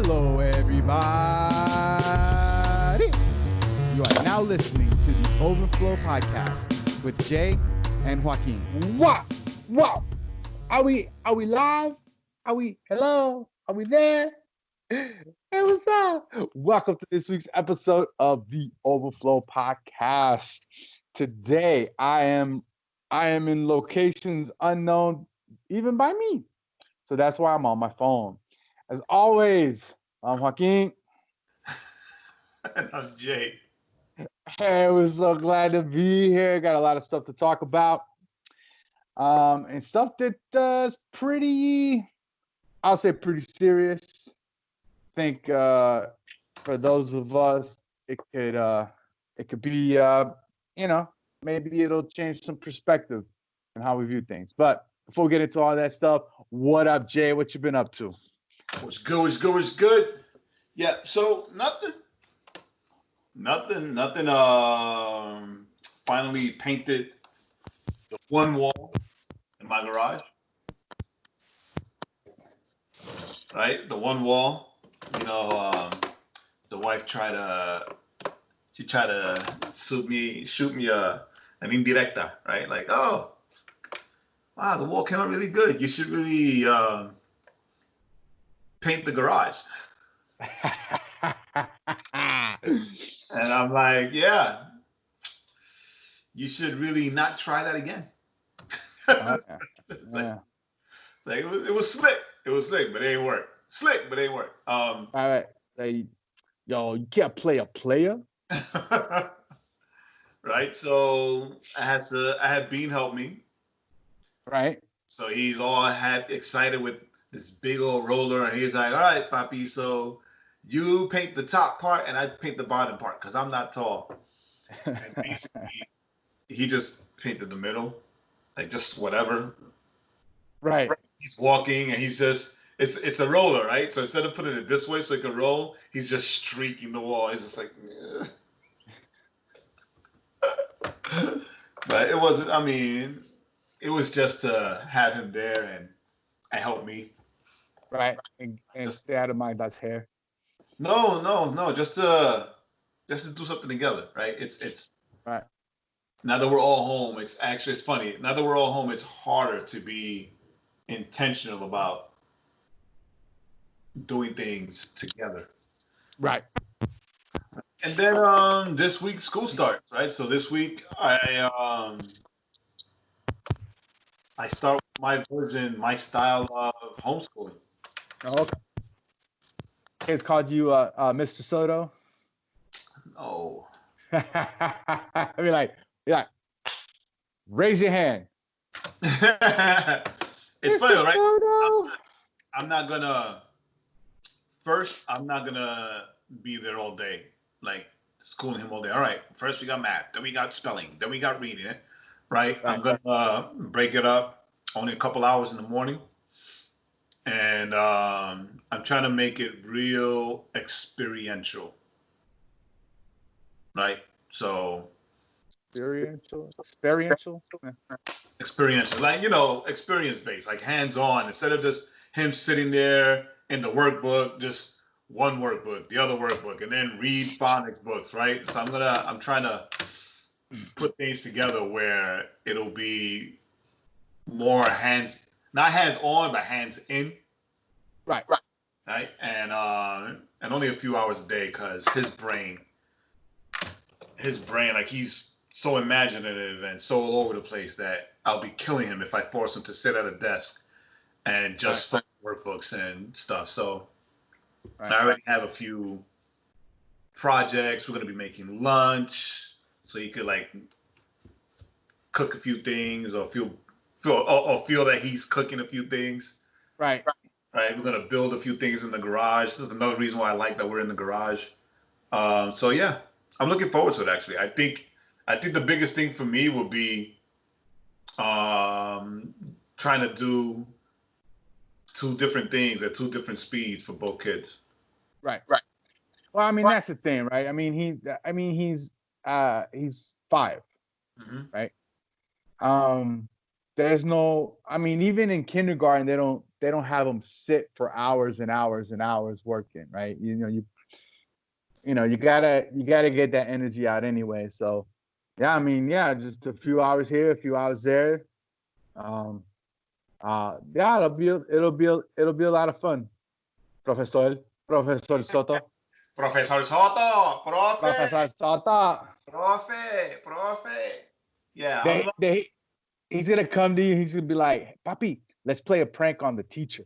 Hello, everybody. You are now listening to the Overflow Podcast with Jay and Joaquin. Wow. Are we live? Hello? Are we there? Hey, what's up? Welcome to this week's episode of the Overflow Podcast. Today I am in locations unknown even by me. So that's why I'm on my phone. As always, I'm Joaquin. And I'm Jay. Hey, we're so glad to be here. Got a lot of stuff to talk about. And stuff that is pretty, I'll say pretty serious. I think for those of us, it could be, maybe it'll change some perspective in how we view things. But before we get into all that stuff, what up, Jay? What you been up to? What's good? Yeah, so nothing. Finally painted the one wall in my garage. Right? The one wall. The wife tried to shoot me an indirecta, right? Like, oh, wow, the wall came out really good. You should really paint the garage. And I'm like, yeah, you should really not try that again. Yeah. Like it was slick. It was slick, but it ain't work. Slick, but it ain't work. All right. Like, yo, you can't play a player. Right. So I had Bean help me. Right. So he's all excited with this big old roller, and he's like, all right, Papi, so you paint the top part and I paint the bottom part because I'm not tall. And basically, he just painted the middle, like just whatever. Right. He's walking and he's just, it's a roller, right? So instead of putting it this way so it can roll, he's just streaking the wall. He's just like, but it wasn't, it was just to have him there and help me. Right. And stay out of my dad's hair. No. Just to do something together, right? It's right. Now that we're all home, it's funny. Now that we're all home, it's harder to be intentional about doing things together. Right. And then this week school starts, right? So this week I start my style of homeschooling. Oh, okay. Kids called you Mr. Soto. No. I mean, like, raise your hand. It's funny, though, right? I'm not gonna be there all day, like schooling him all day. All right, first we got math, then we got spelling, then we got reading it, right? I'm gonna break it up, only a couple hours in the morning. And I'm trying to make it real experiential, right? So experiential, like, experience based, like hands on, instead of just him sitting there in the workbook, just one workbook, the other workbook, and then read phonics books, right? So I'm trying to put things together where it'll be more not hands on, but hands in. Right. And only a few hours a day, because his brain, like, he's so imaginative and so all over the place that I'll be killing him if I force him to sit at a desk and just find workbooks and stuff. So I already have a few projects. We're gonna be making lunch, so he could like cook a few things, or feel that he's cooking a few things. Right. We're gonna build a few things in the garage. This is another reason why I like that we're in the garage. So yeah, I'm looking forward to it. Actually, I think the biggest thing for me will be trying to do two different things at two different speeds for both kids. Right. Well, I mean, that's the thing, right? I mean, he's 5, right? There's no, I mean, even in kindergarten, they don't they don't have them sit for hours and hours and hours working, right? You gotta get that energy out anyway. So yeah, I mean, yeah, just a few hours here, a few hours there. Yeah, it'll be a lot of fun. Professor Soto. Professor Soto, Professor Soto. profe. Yeah, He's gonna come to you. He's gonna be like, "Papi, let's play a prank on the teacher."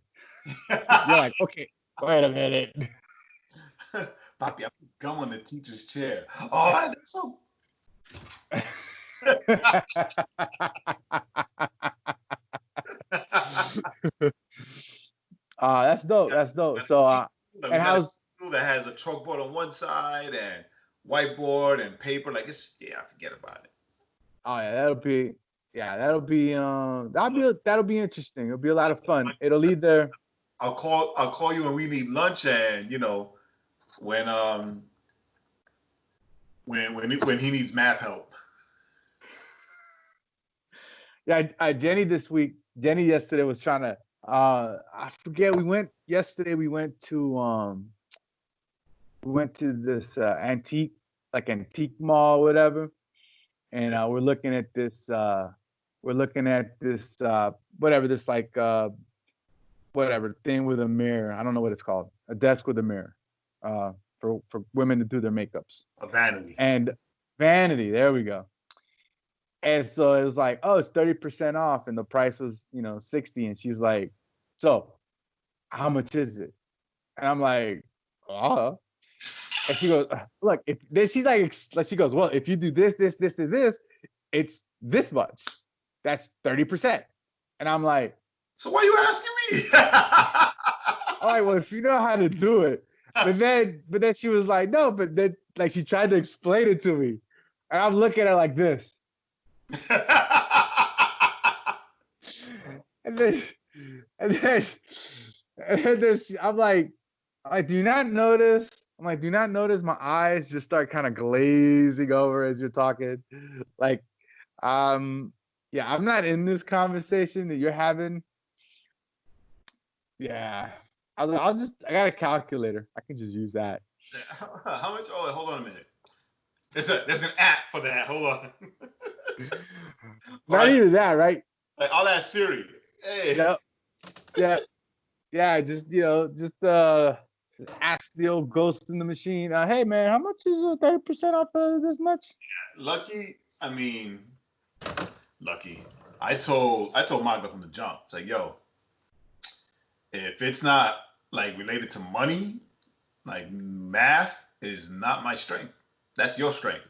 You're like, "Okay, wait a minute." Papi, I put gum on the teacher's chair. Oh, that's so. That's dope. That's dope. So, and how's that has a chalkboard on one side and whiteboard and paper? Like it's forget about it. Oh yeah, that'll be interesting. It'll be a lot of fun. It'll either I'll call you when we need lunch, and when he needs math help. Yeah, Jenny yesterday was trying to I forget, we went to this antique mall, whatever, and we're looking at this whatever, this whatever thing with a mirror. I don't know what it's called. A desk with a mirror for women to do their makeups. A vanity. And vanity, there we go. And so it was like, oh, it's 30% off, and the price was 60, and she's like, so how much is it? And I'm like, and she goes, look, she goes, well, if you do this, it's this much. That's 30%. And I'm like, so why are you asking me? all right, well, if you know how to do it. But then she was like, no, but then she tried to explain it to me. And I'm looking at her like this. and then I'm like, do you not notice? I'm like, do you not notice my eyes just start kind of glazing over as you're talking? Like, yeah, I'm not in this conversation that you're having. Yeah, I got a calculator. I can just use that. How much? Oh, hold on a minute. There's an app for that. Hold on. Not even that, right? Like, I'll ask Siri. Hey. Yeah. Just ask the old ghost in the machine. Hey man, how much is 30% off this much? Lucky. I told Magda from the jump. It's like, yo, if it's not related to money, math is not my strength. That's your strength.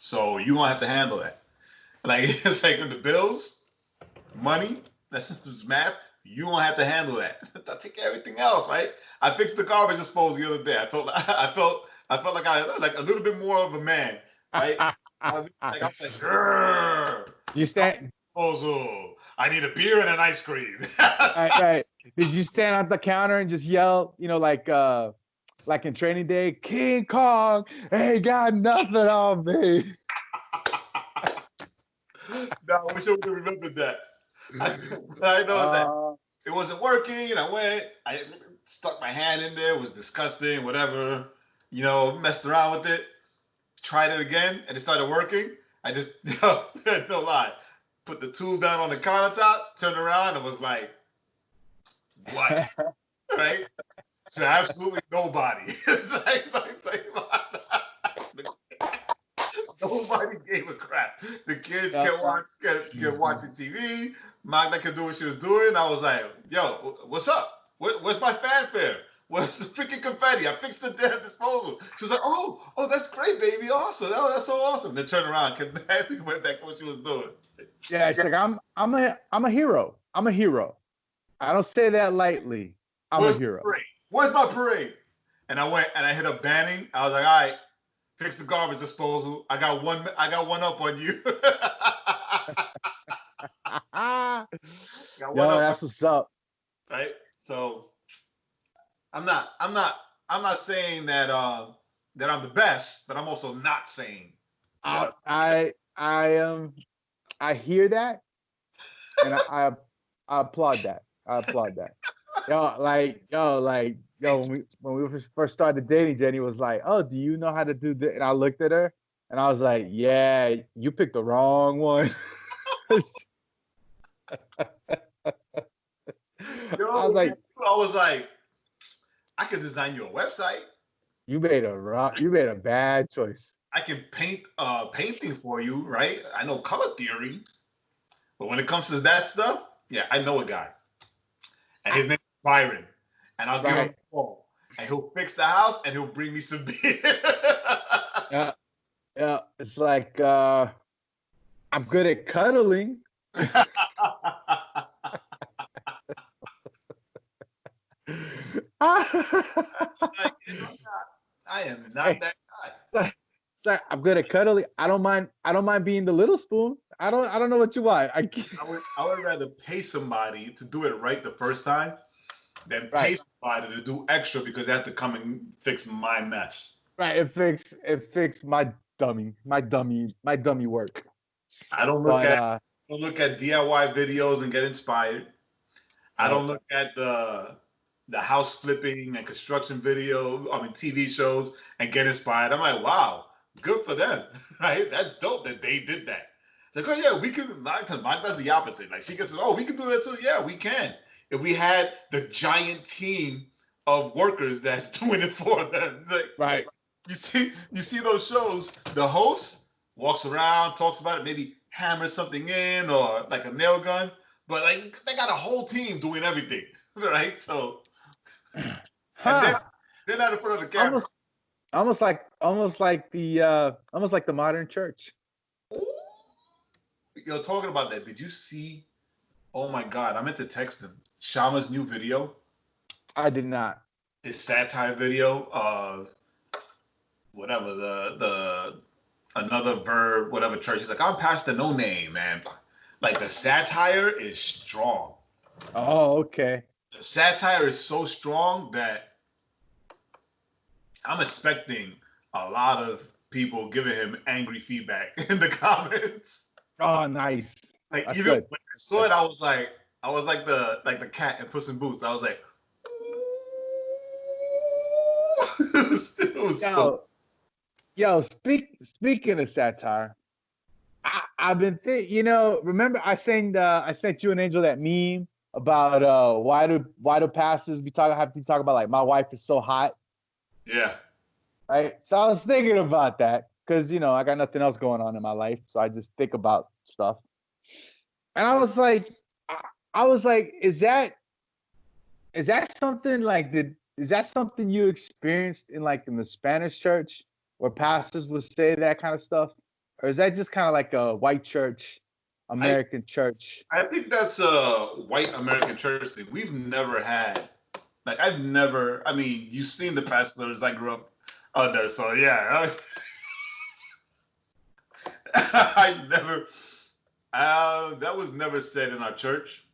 So you gonna have to handle that. It's like the bills, money, that's math. You gonna have to handle that. I take everything else, right? I fixed the garbage disposal the other day. I felt like I a little bit more of a man, right? I was like, you stand disposal. I need a beer and an ice cream. right. Did you stand at the counter and just yell, like in Training Day, King Kong ain't got nothing on me? No, I wish I would have remembered that. I know that it wasn't working, and I stuck my hand in there, it was disgusting, whatever, messed around with it, tried it again, and it started working. I just, no lie, put the tool down on the countertop, turned around, and was like, what? Right? So absolutely nobody. Nobody gave a crap. The kids kept watching TV. Magda could do what she was doing. I was like, yo, what's up? Where's my fanfare? Where's the freaking confetti? I fixed the damn disposal. She was like, oh, that's great, baby. Awesome. That's so awesome. Then turned around and went back to what she was doing. Yeah, it's like, I'm a hero. I'm a hero. I don't say that lightly. I'm a hero. Where's my parade? And I went and I hit up Banning. I was like, all right, fix the garbage disposal. I got one up on you. That's what's up. Right? So I'm not saying that I'm the best, but I'm also not saying I hear that, and I applaud that. when we first started dating, Jenny was like, "Oh, do you know how to do this?" And I looked at her and I was like, "Yeah, you picked the wrong one." I was like, I was like, I could design you a website. you made a bad choice. I can paint a painting for you, right? I know color theory, but when it comes to that stuff, yeah, I know a guy, and his name is Byron, and I'll give him a call, and he'll fix the house, and he'll bring me some beer. Yeah, yeah. It's like I'm good at cuddling. Like, I am not that guy. I'm good at cuddling. I don't mind. I don't mind being the little spoon. I don't know what you want. I would rather pay somebody to do it right the first time than pay somebody to do extra because they have to come and fix my mess. Right. It fixed my dummy work. I don't look at DIY videos and get inspired. I don't look at the house flipping and construction TV shows and get inspired. I'm like, wow, good for them, right? That's dope that they did that. It's like, oh yeah, we can. Mine does the opposite. Like she gets, oh, we can do that too. Yeah, we can. If we had the giant team of workers that's doing it for them, like you see those shows. The host walks around, talks about it, maybe hammers something in or like a nail gun, but like they got a whole team doing everything, right? So. And then out in front of the camera. Almost like the modern church. Yo, talking about that, did you see? Oh my God, I meant to text him. Shama's new video. I did not. His satire video of whatever the another verb, whatever church. He's like, I'm Pastor No Name, man. Like the satire is strong. Oh, okay. The satire is so strong that I'm expecting a lot of people giving him angry feedback in the comments. Oh, nice. Like that's even good. When I saw it, I was like the cat in Puss in Boots. I was like, it was so. Yo, speaking of satire, I've been remember I sent you and Angel that meme about why do pastors have to talk about like my wife is so hot. Yeah. Right. So I was thinking about that because I got nothing else going on in my life, so I just think about stuff. And I was like, is that something like is that something you experienced in the Spanish church where pastors would say that kind of stuff, or is that just kind of like a white church, American church? I think that's a white American church thing. We've never had. Like I mean, you've seen the pastors I grew up under, so yeah. I never, that was never said in our church,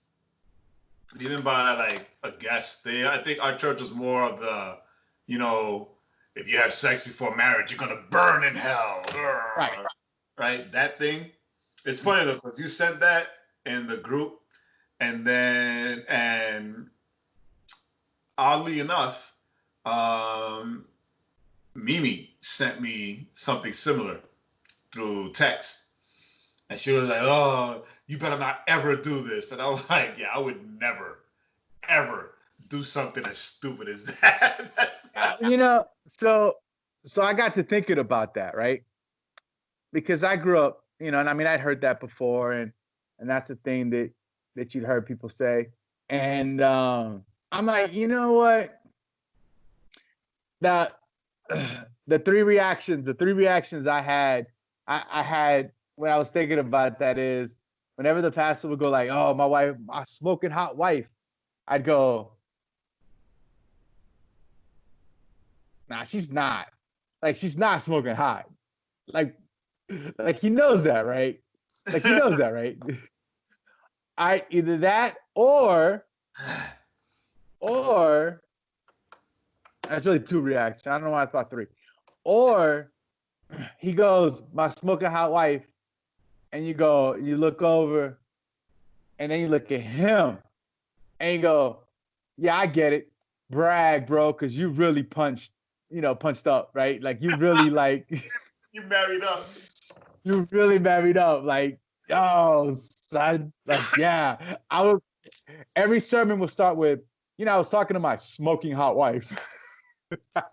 even by like a guest. I think our church was more of the, if you have sex before marriage, you're gonna burn in hell. Right, that thing. It's funny though, because you sent that in the group, and oddly enough, Mimi sent me something similar through text. And she was like, oh, you better not ever do this. And I was like, yeah, I would never, ever do something as stupid as that. So I got to thinking about that, right? Because I grew up, and I mean, I'd heard that before, and that's the thing that you'd heard people say. And I'm like, you know what? The three reactions I had when I was thinking about that is whenever the pastor would go like, oh, my wife, my smoking hot wife, I'd go, nah, she's not. Like, she's not smoking hot. Like he knows that, right? Like he knows that, right? Either that or that's really two reactions. I don't know why I thought three. Or he goes, my smoking hot wife, and you look over, and then you look at him, and you go, yeah, I get it. Brag, bro, because you really punched up, right? Like you really like You married up. you really married up. Like, oh, son, like, yeah. I was every sermon will start with, I was talking to my smoking hot wife. The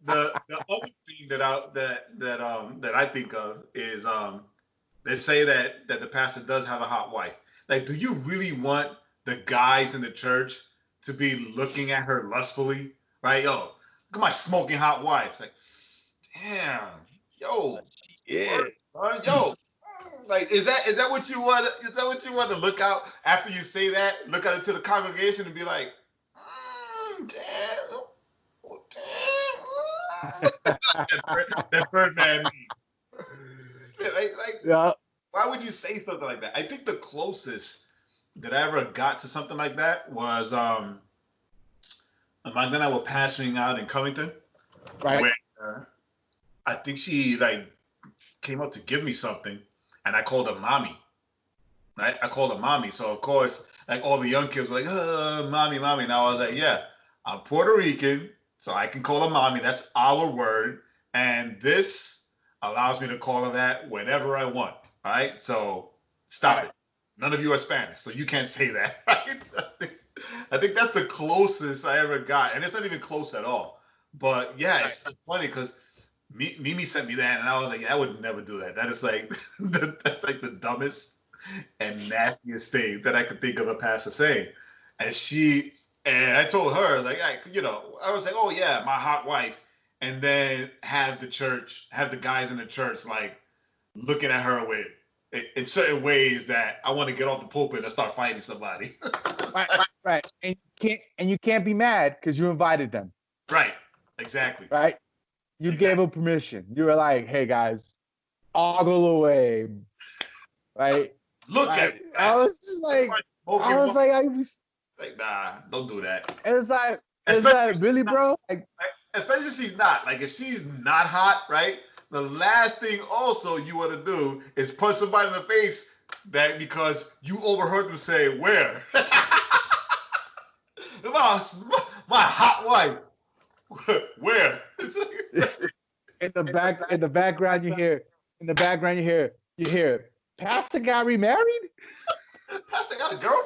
other thing that I think of is they say that the pastor does have a hot wife. Like, do you really want the guys in the church to be looking at her lustfully? Right? Yo, look at my smoking hot wife. It's like, damn, yo, Yeah. word, son, yo. Like, is that what you want? Is that what you want to look out after you say that? Look out into the congregation and be like, damn, oh, damn. That Birdman meme. Like, Yeah. why would you say something like that? I think the closest that I ever got to something like that was my then I was pastoring out in Covington, Right. where I think she like came up to give me something, and I called her mommy. Right? I called her mommy. So of course, like all the young kids were like, mommy, mommy. And I was like, yeah, I'm Puerto Rican, so I can call her mommy. That's our word. And this allows me to call her that whenever I want. Right? So stop it. None of you are Spanish, so you can't say that. Right? I think that's the closest I ever got. And it's not even close at all. But yeah, it's funny because Mimi sent me that, and I was like, yeah, I would never do that. That is like, that's like the dumbest and nastiest thing that I could think of a pastor saying. And I told her, like, I was like, oh yeah, my hot wife. And then have the guys in the church, like, looking at her with, in certain ways that I want to get off the pulpit and start fighting somebody. Right. And you can't be mad because you invited them. Right. Exactly. Right. You gave them permission. You were like, hey guys, ogle away. Right. Look at me. I was just like, like, nah, don't do that. It's like, really, bro? Like, especially if she's not. Like, if she's not hot, right? The last thing also you want to do is punch somebody in the face that because you overheard them say, where? my hot wife. Where? in the background you hear, Pastor got remarried? Pastor got a girlfriend?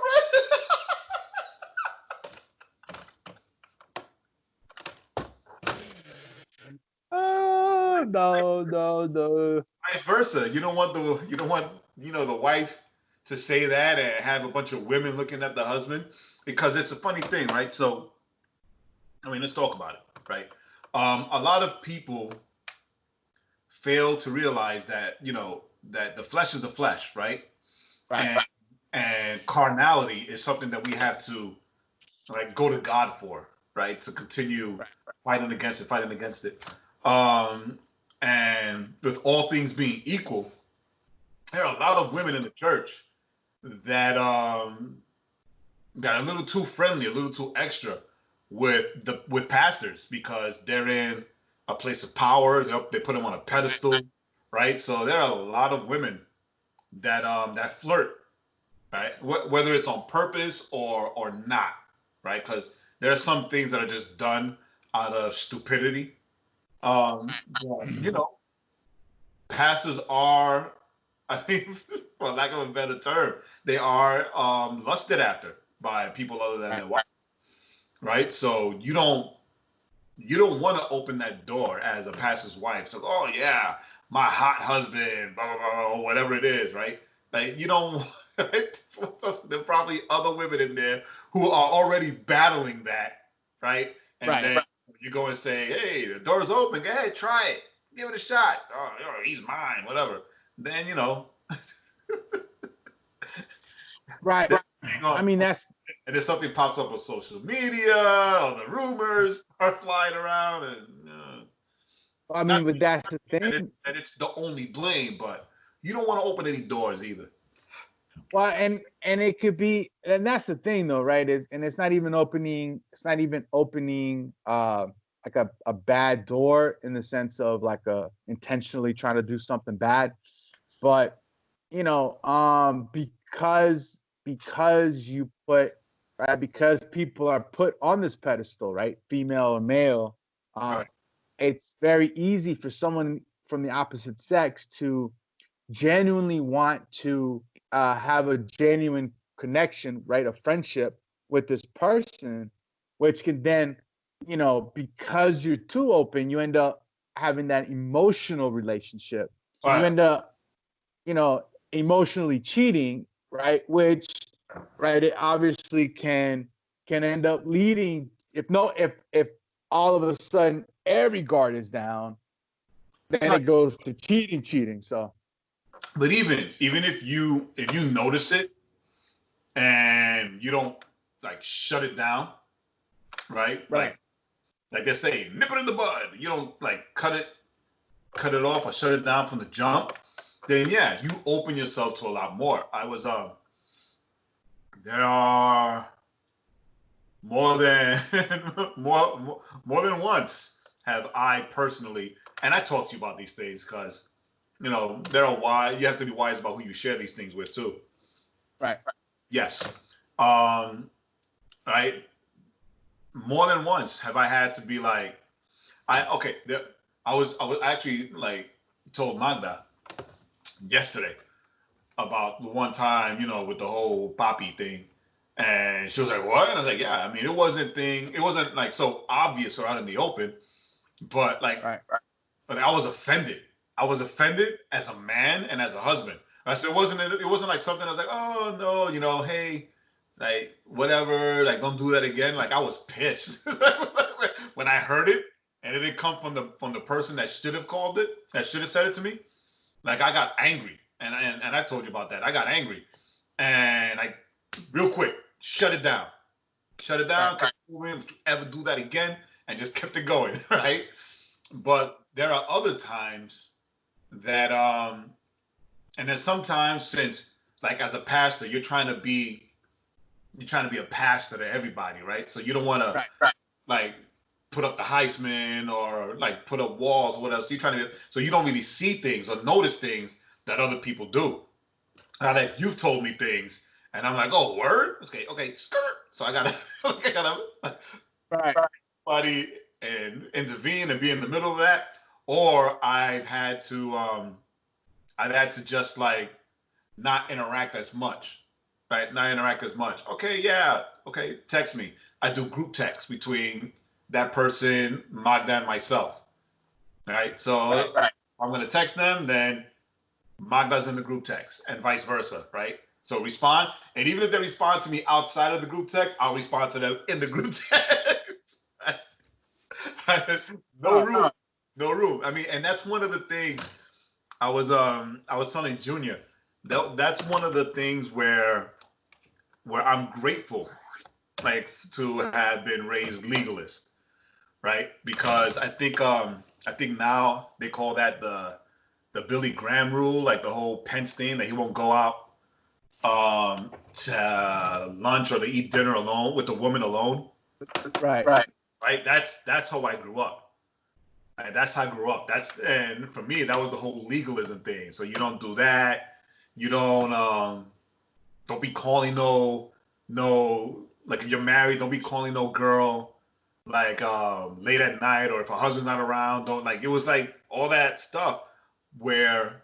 Oh no. Vice versa. You don't want the wife to say that and have a bunch of women looking at the husband, because it's a funny thing, right? So, I mean, let's talk about it, right? A lot of people fail to realize that that the flesh is the flesh, right? Right. And carnality is something that we have to like go to God for, right? To continue fighting against it. And with all things being equal, there are a lot of women in the church that got a little too friendly, a little too extra with pastors because they're in a place of power. They put them on a pedestal, right? So there are a lot of women that flirt, right? Whether it's on purpose or not, right? Because there are some things that are just done out of stupidity. Pastors are, I think, for lack of a better term, they are lusted after by people other than their wives, right? So you don't want to open that door as a pastor's wife. So, oh yeah, my hot husband, blah blah blah, or whatever it is, right? Like you don't. There are probably other women in there who are already battling that, right? And then you go and say, hey, the door's open. Go ahead, try it. Give it a shot. Oh, he's mine, whatever. Then, Right. I mean, and then something pops up on social media, or the rumors are flying around, and I mean, but that's the thing. And it's the only blame, but you don't want to open any doors either. Well, and it could be, and that's the thing though, right? It's not even opening like a bad door in the sense of like intentionally trying to do something bad, but because you put right? Because people are put on this pedestal, right? Female or male. It's very easy for someone from the opposite sex to genuinely want to have a genuine connection, right? A friendship with this person, which can then, because you're too open, you end up having that emotional relationship. So you end up, emotionally cheating, right? Which, right, it obviously can end up leading, if all of a sudden every guard is down, then it goes to cheating. So, but even if you notice it and you don't like shut it down, right? Like they say, nip it in the bud. You don't like cut it off or shut it down from the jump. Then yeah, you open yourself to a lot more. There are more than more than once have I personally, and I talk to you about these things because there are wise. You have to be wise about who you share these things with too. Right. Yes. Right. More than once have I had to be like, I was actually like told Magda yesterday about the one time, with the whole Poppy thing. And she was like, what? And I was like, yeah, I mean, it wasn't like so obvious or out in the open, but like, but I was offended. I was offended as a man and as a husband. I said, it wasn't like something I was like, oh no, hey, like whatever, like don't do that again. Like I was pissed when I heard it and it didn't come from the person that should have called it, that should have said it to me. Like I got angry. And I told you about that. I got angry. And I real quick, shut it down. Shut it down. Kept moving. Don't you ever do that again. And just kept it going, right? But there are other times that and then sometimes since like as a pastor, you're trying to be a pastor to everybody, right? So you don't want to like put up the Heisman or like put up walls or whatever. So you're trying to, so you don't really see things or notice things that other people do. Now that you've told me things, and I'm like, oh, word? Okay, skirt. So I gotta buddy and intervene and be in the middle of that, or I've had to just like not interact as much, right? Not interact as much. Okay, yeah, okay, text me. I do group text between that person, Magda, and myself, right? So I'm gonna text them, then Magda's in the group text, and vice versa, right? So respond, and even if they respond to me outside of the group text, I'll respond to them in the group text. No room. I mean, and that's one of the things I was telling Junior. That's one of the things where I'm grateful, like to have been raised legalist, right? Because I think now they call that the Billy Graham rule, like the whole Pence thing, that he won't go out to lunch or to eat dinner alone with a woman alone. Right. That's how I grew up. Right? That's how I grew up. And for me, that was the whole legalism thing. So you don't do that. You don't be calling no like if you're married, don't be calling no girl like late at night, or if her husband's not around, don't like, it was like all that stuff where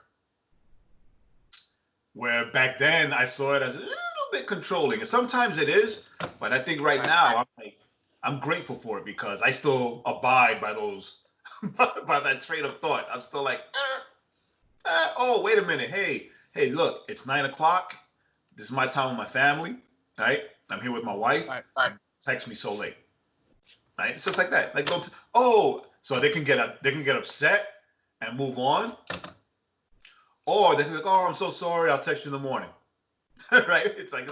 back then I saw it as a little bit controlling, and sometimes it is, but I think right now I'm grateful for it because I still abide by those by that train of thought. I'm still like, oh, wait a minute, hey, look, it's 9:00. This is my time with my family, right? I'm here with my wife. Text me so late, right? It's just like that. Like, don't. So they can get upset and move on, or they can be like, oh, I'm so sorry, I'll text you in the morning, right? It's like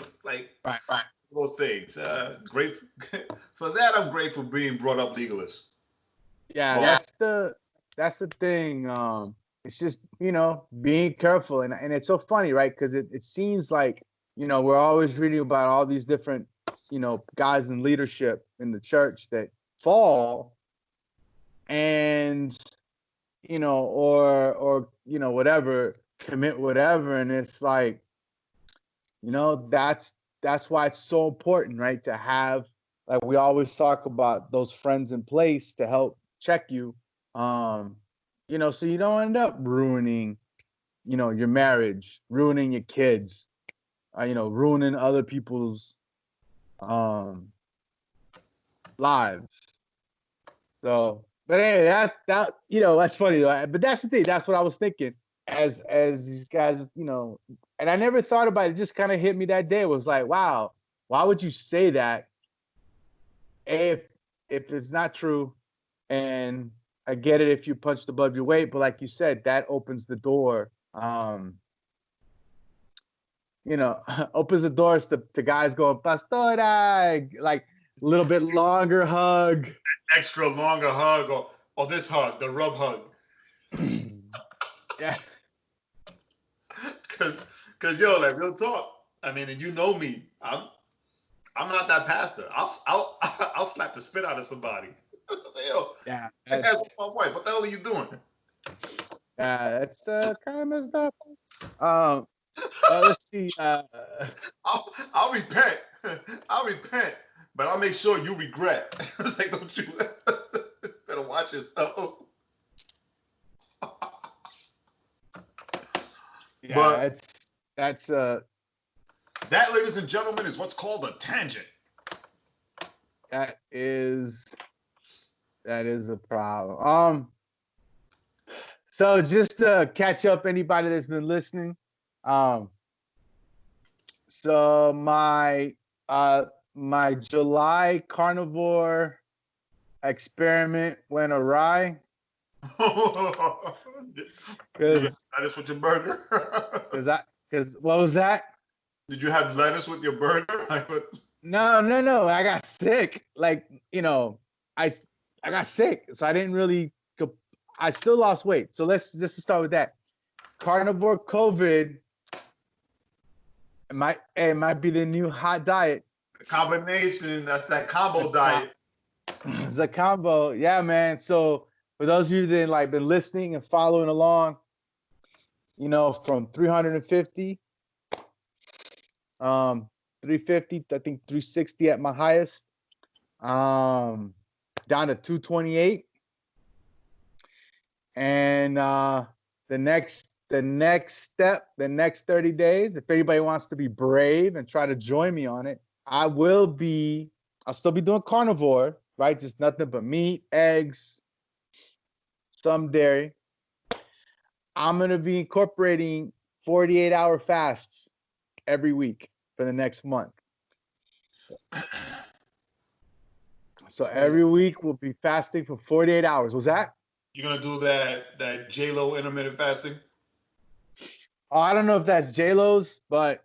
those things. Grateful for that. I'm grateful being brought up legalist. Yeah, that's the thing. It's just being careful, and it's so funny, right? Because it seems like we're always reading about all these different guys in leadership in the church that fall, and or whatever, commit whatever, and it's like that's that's why it's so important, right? To have, like we always talk about, those friends in place to help check you. So you don't end up ruining, your marriage, ruining your kids, ruining other people's um lives. So, but anyway, that's funny though. But that's the thing. That's what I was thinking as these guys, and I never thought about it. It just kind of hit me that day. It was like, wow, why would you say that if it's not true? And I get it if you punched above your weight, but like you said, that opens the door. Opens the doors to guys going pastora, like a little bit longer hug. Extra longer hug or this hug, the rub hug. Yeah. Cause yo, like real talk. I mean, and you know me, I'm not that pastor. I'll slap the spit out of somebody. Yo, yeah. That's my wife. What the hell are you doing? Yeah, that's kind of messed up. Let's see. I'll repent. I'll repent, but I'll make sure you regret. It's like, don't you better watch yourself. Yeah, but that's that, ladies and gentlemen, is what's called a tangent. That is a problem. So just to catch up anybody that's been listening, so my July carnivore experiment went awry. Lettuce with your burger? Because what was that? Did you have lettuce with your burger? No. I got sick. Like, I got sick, so I didn't really. I still lost weight. So let's just start with that. Carnivore COVID. It might be the new hot diet. The combination. That's that combo diet. It's a combo, yeah, man. So for those of you that been listening and following along, from 350, 350, I think 360 at my highest, down to 228, and the next step, the next 30 days, if anybody wants to be brave and try to join me on it, I'll still be doing carnivore, right? Just nothing but meat, eggs, some dairy. I'm going to be incorporating 48-hour fasts every week for the next month. So every week we'll be fasting for 48 hours. Was that? You're going to do that J-Lo intermittent fasting? Oh, I don't know if that's J-Lo's, but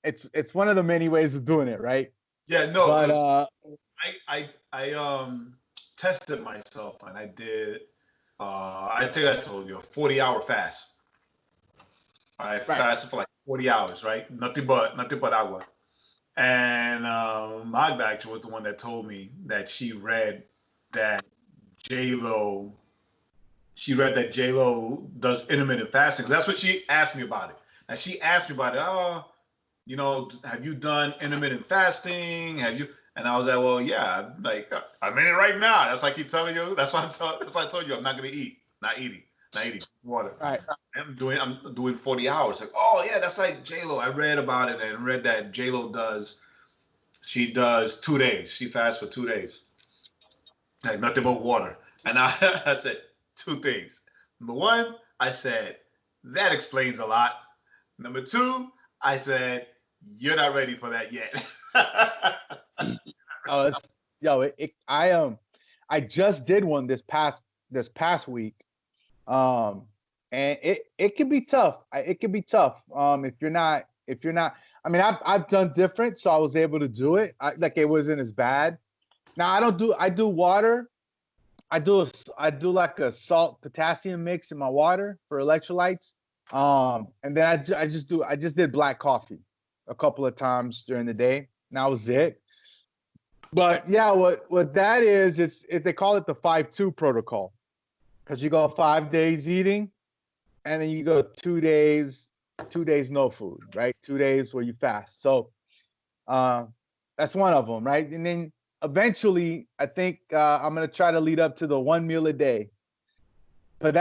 it's one of the many ways of doing it, right? Yeah, no. But I tested myself and I did. I think I told you a 40-hour fast. I fasted for like 40 hours, right? Nothing but agua. And Magda actually was the one that told me that she read that J-Lo. She read that J-Lo does intermittent fasting. That's what she asked me about it. And she asked me about it. Oh, have you done intermittent fasting? Have you? And I was like, well, yeah, like I'm in it right now. That's why I keep telling you. That's why I told you I'm not gonna eat. Not eating water. Right. I'm doing 40 hours. Like, oh yeah, that's like J-Lo. I read about it and read that J-Lo does. She does 2 days. She fasts for 2 days. Like nothing but water. And I said 2 things. Number 1, I said that explains a lot. Number 2, I said you're not ready for that yet. I just did one this past week, and it can be tough. It can be tough if you're not. I mean, I've done different, so I was able to do it. It wasn't as bad. Now I do water. I do like a salt potassium mix in my water for electrolytes. And then I just did black coffee a couple of times during the day. And that was it. But yeah, what that is, they call it the 5-2 protocol, because you go 5 days eating, and then you go 2 days no food, right? 2 days where you fast. So That's one of them, right? And then eventually, I think I'm gonna try to lead up to the 1 meal a day. But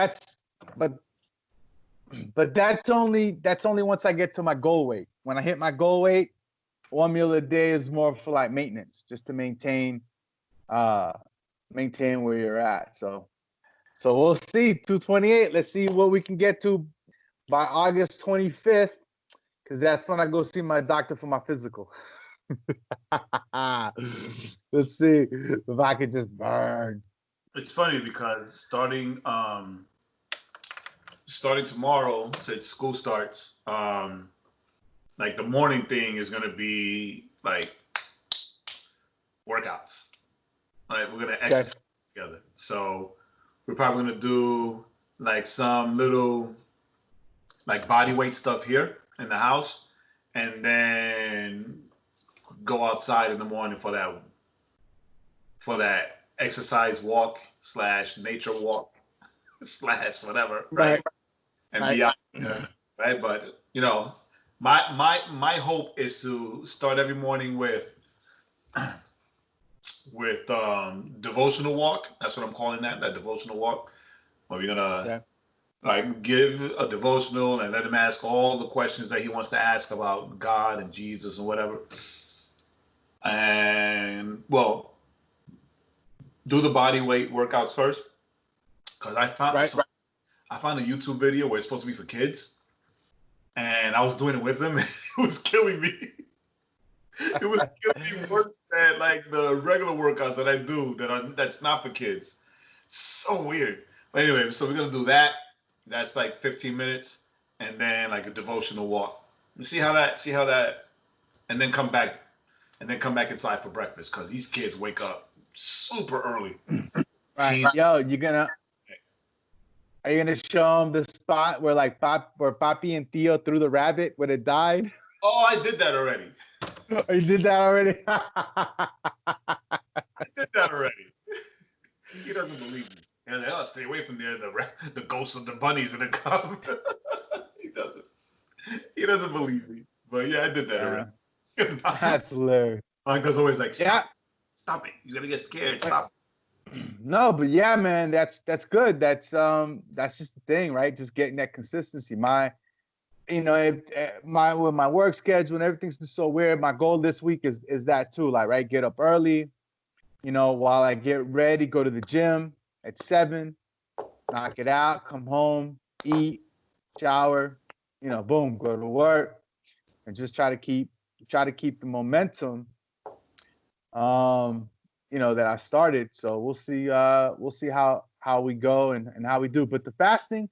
but that's only once I get to my goal weight. When I hit my goal weight, 1 meal a day is more for like maintenance, just to maintain where you're at. So we'll see. 228. Let's see what we can get to by August 25th, because that's when I go see my doctor for my physical. Let's see if I can just burn. It's funny because starting tomorrow, since school starts, like the morning thing is gonna be like workouts. Like we're gonna exercise together. So we're probably gonna do like some little like body weight stuff here in the house, and then go outside in the morning for that exercise walk slash nature walk slash whatever, right? And be out there, right? But my hope is to start every morning with devotional walk. That's what I'm calling that devotional walk. Where we're gonna like give a devotional and let him ask all the questions that he wants to ask about God and Jesus and whatever. And well, do the body weight workouts first, because I found a YouTube video where it's supposed to be for kids, and I was doing it with them, and it was killing me. It was killing me worse than like the regular workouts that I do that's not for kids. So weird. But anyway, so we're gonna do that. That's like 15 minutes, and then like a devotional walk. And see how that, and then come back inside for breakfast, because these kids wake up super early. Right. Yo, are you gonna show them the spot where where Papi and Theo threw the rabbit when it died? Oh, I did that already. Oh, you did that already? I did that already. He doesn't believe me. And like, oh, stay away from there. The ghosts of the bunnies and the come. He doesn't believe me. But yeah, I did that already. That's hilarious. Mike's always like, stop it. He's gonna get scared. Stop. No, but yeah, man, that's good. That's just the thing, right? Just getting that consistency. With my work schedule and everything's been so weird. My goal this week is that too, like, right, get up early, while I get ready, go to the gym at 7, knock it out, come home, eat, shower, boom, go to work, and just try to keep the momentum, that I started. So we'll see how we go and how we do. But the fasting,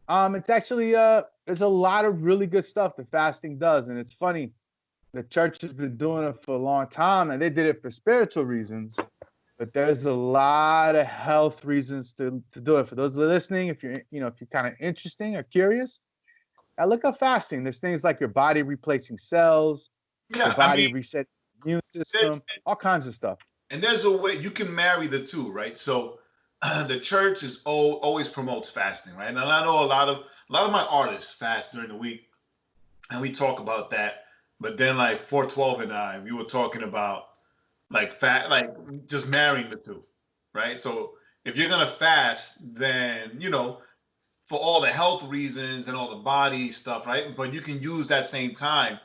it's actually there's a lot of really good stuff that fasting does, and it's funny. The church has been doing it for a long time, and they did it for spiritual reasons. But there's a lot of health reasons to do it. For those listening, if you're kind of interesting or curious, look up fasting. There's things like your body replacing cells, your body reset immune system, all kinds of stuff. And there's a way you can marry the two, right? So the church always promotes fasting, right? And I know a lot of my artists fast during the week, and we talk about that. But then like 412 and I, we were talking about like just marrying the two, right? So if you're gonna fast, then for all the health reasons and all the body stuff, right? But you can use that same time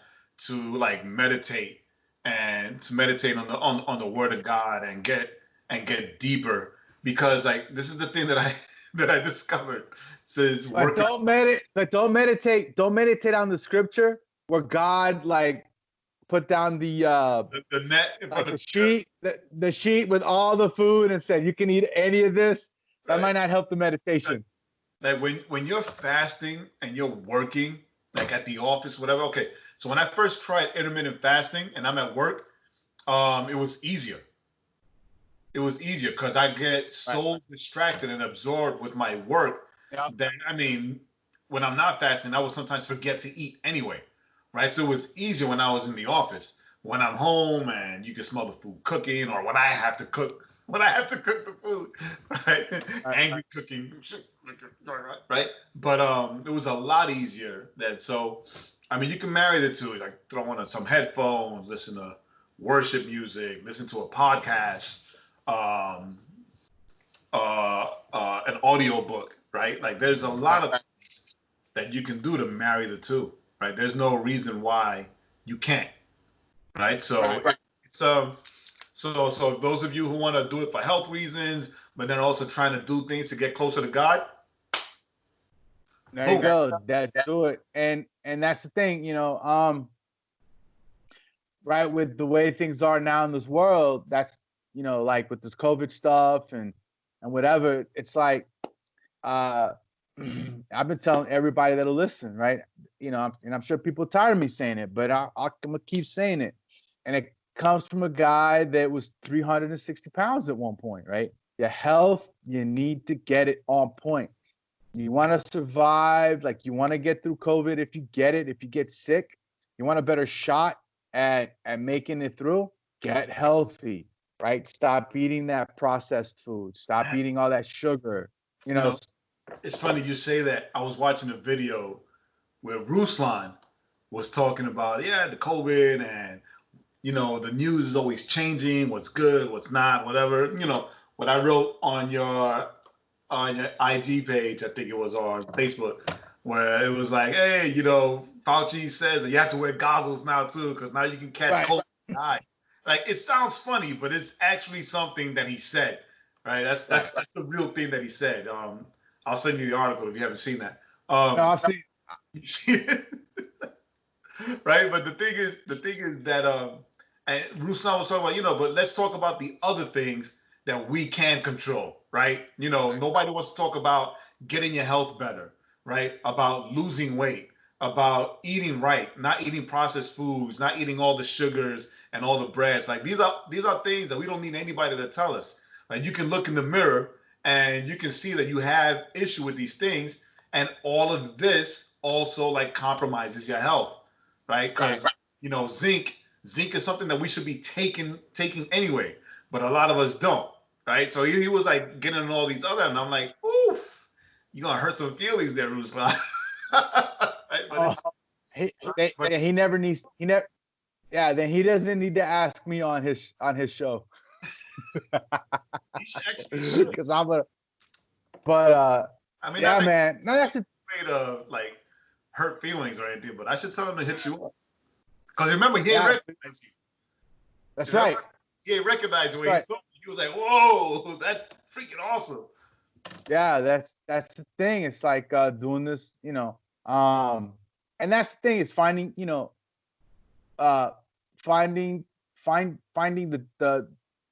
to like meditate and to meditate on the Word of God and get deeper, because like this is the thing that I discovered since working. Don't meditate on the scripture where God like put down the net, like the sheet with all the food and said you can eat any of this. That might not help the meditation. Like when you're fasting and you're working, like at the office, whatever. Okay, so when I first tried intermittent fasting and I'm at work, it was easier. It was easier because I get so distracted and absorbed with my work that, when I'm not fasting, I would sometimes forget to eat anyway, right? So it was easier when I was in the office. When I'm home and you can smell the food cooking, or when I have to cook the food, right? Angry cooking, right? But it was a lot easier then. So I mean, you can marry the two, like throw on some headphones, listen to worship music, listen to a podcast, um, an audio book, right? Like there's a lot of things that you can do to marry the two, right? There's no reason why you can't, right? So it's so those of you who want to do it for health reasons, but then also trying to do things to get closer to God, there you go. Do it. And that's the thing, right, with the way things are now in this world, that's like with this COVID stuff and whatever, it's like I've been telling everybody that'll listen, right? And I'm sure people are tired of me saying it, but I'm gonna keep saying it. And it comes from a guy that was 360 pounds at one point, right? Your health, you need to get it on point. You want to survive, like you want to get through COVID. If you get sick, you want a better shot at making it through, get healthy, right? Stop eating that processed food. Stop eating all that sugar. It's funny you say that. I was watching a video where Ruslan was talking about, the COVID and, the news is always changing, what's good, what's not, whatever. What I wrote on your IG page, I think it was on Facebook, where it was like, hey, Fauci says that you have to wear goggles now too, because now you can catch COVID in the eye. Like, it sounds funny, but it's actually something that he said, right? That's the real thing that he said. I'll send you the article if you haven't seen that. No, I've seen it. Right? But the thing is that and Ruslan was talking about, but let's talk about the other things that we can control, right? Nobody wants to talk about getting your health better, right? About losing weight, about eating right, not eating processed foods, not eating all the sugars and all the breads. Like these are things that we don't need anybody to tell us. Like you can look in the mirror and you can see that you have issue with these things, and all of this also like compromises your health, right? Because zinc is something that we should be taking anyway, but a lot of us don't, right? So he was like getting on all these other, and I'm like, oof, you're gonna hurt some feelings there, Ruslan. Right? He never needs. Then he doesn't need to ask me on his show. Because I'm gonna. But I mean, man. No, that's a way to like hurt feelings or anything, but I should tell him to hit you up. Because remember, he ain't recognize you. That's right. He ain't recognize you when he saw you. He was like, whoa, that's freaking awesome. Yeah, that's the thing. It's like doing this, and that's the thing is finding, finding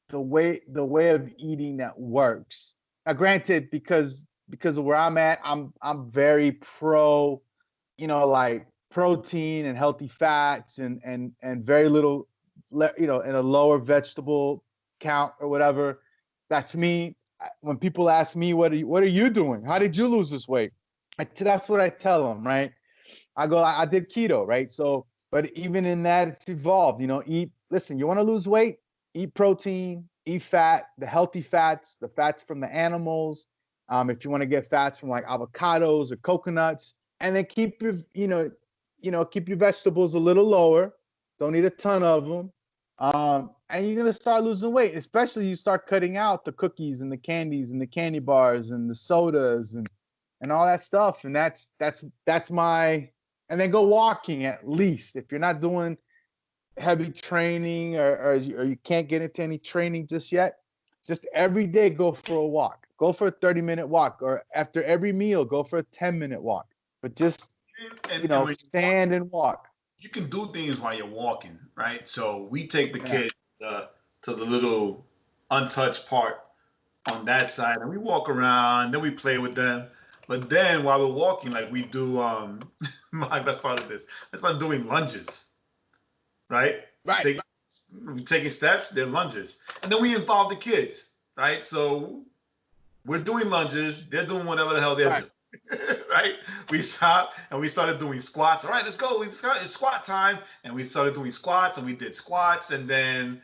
the way of eating that works. Now, granted, because of where I'm at, I'm very pro, like protein and healthy fats and very little, in a lower vegetable count or whatever. That's me. When people ask me, what are you doing? How did you lose this weight? That's what I tell them, right? I go, I did keto, right? So, but even in that, it's evolved. Listen, you want to lose weight? Eat protein, eat fat, the healthy fats, the fats from the animals. If you want to get fats from like avocados or coconuts, and then keep your, keep your vegetables a little lower. Don't eat a ton of them. And you're gonna start losing weight, especially you start cutting out the cookies and the candies and the candy bars and the sodas and all that stuff. And that's my. And then go walking at least if you're not doing heavy training or you can't get into any training just yet. Just every day go for a walk. Go for a 30-minute walk, or after every meal go for a 10-minute walk. But just stand and walk. You can do things while you're walking, right? So we take the kids to the little untouched part on that side, and we walk around. Then we play with them. But then while we're walking, like we do, let's start this. Let's start doing lunges, right? Right. Taking steps, they're lunges, and then we involve the kids, right? So we're doing lunges, they're doing whatever the hell they're doing. Right? We stopped and we started doing squats. All right, let's go. It's squat time. And we started doing squats and we did squats. And then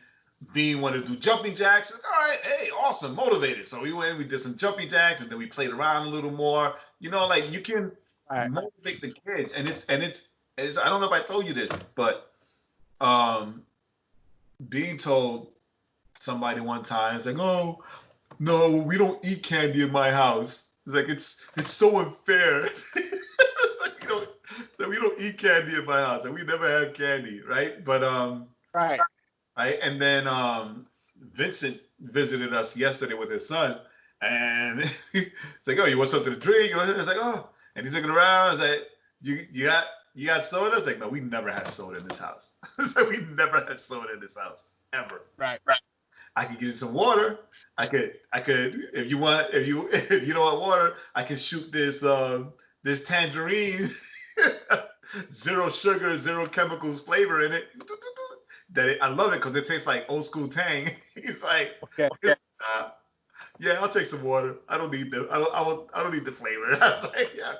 Bean wanted to do jumping jacks. All right, hey, awesome, motivated. So we went, we did some jumping jacks, and then we played around a little more. Like you can motivate the kids, and I don't know if I told you this, but being told somebody one time, it's like, oh no, we don't eat candy in my house. It's like it's so unfair. It's like, we don't eat candy in my house, and we never had candy, right? But Right. right, and then Vincent visited us yesterday with his son, and it's like, oh, you want something to drink? It's like, oh, and he's looking around. It's like, you got soda? It's like, no, we never had soda in this house. It's like, we never had soda in this house ever. Right. I could get you some water. I could if you don't want water, I can shoot this tangerine, zero sugar, zero chemicals flavor in it. I love it because it tastes like old school Tang. He's like, Okay. Yeah, I'll take some water. I don't need I don't need the flavor. I was like, yeah,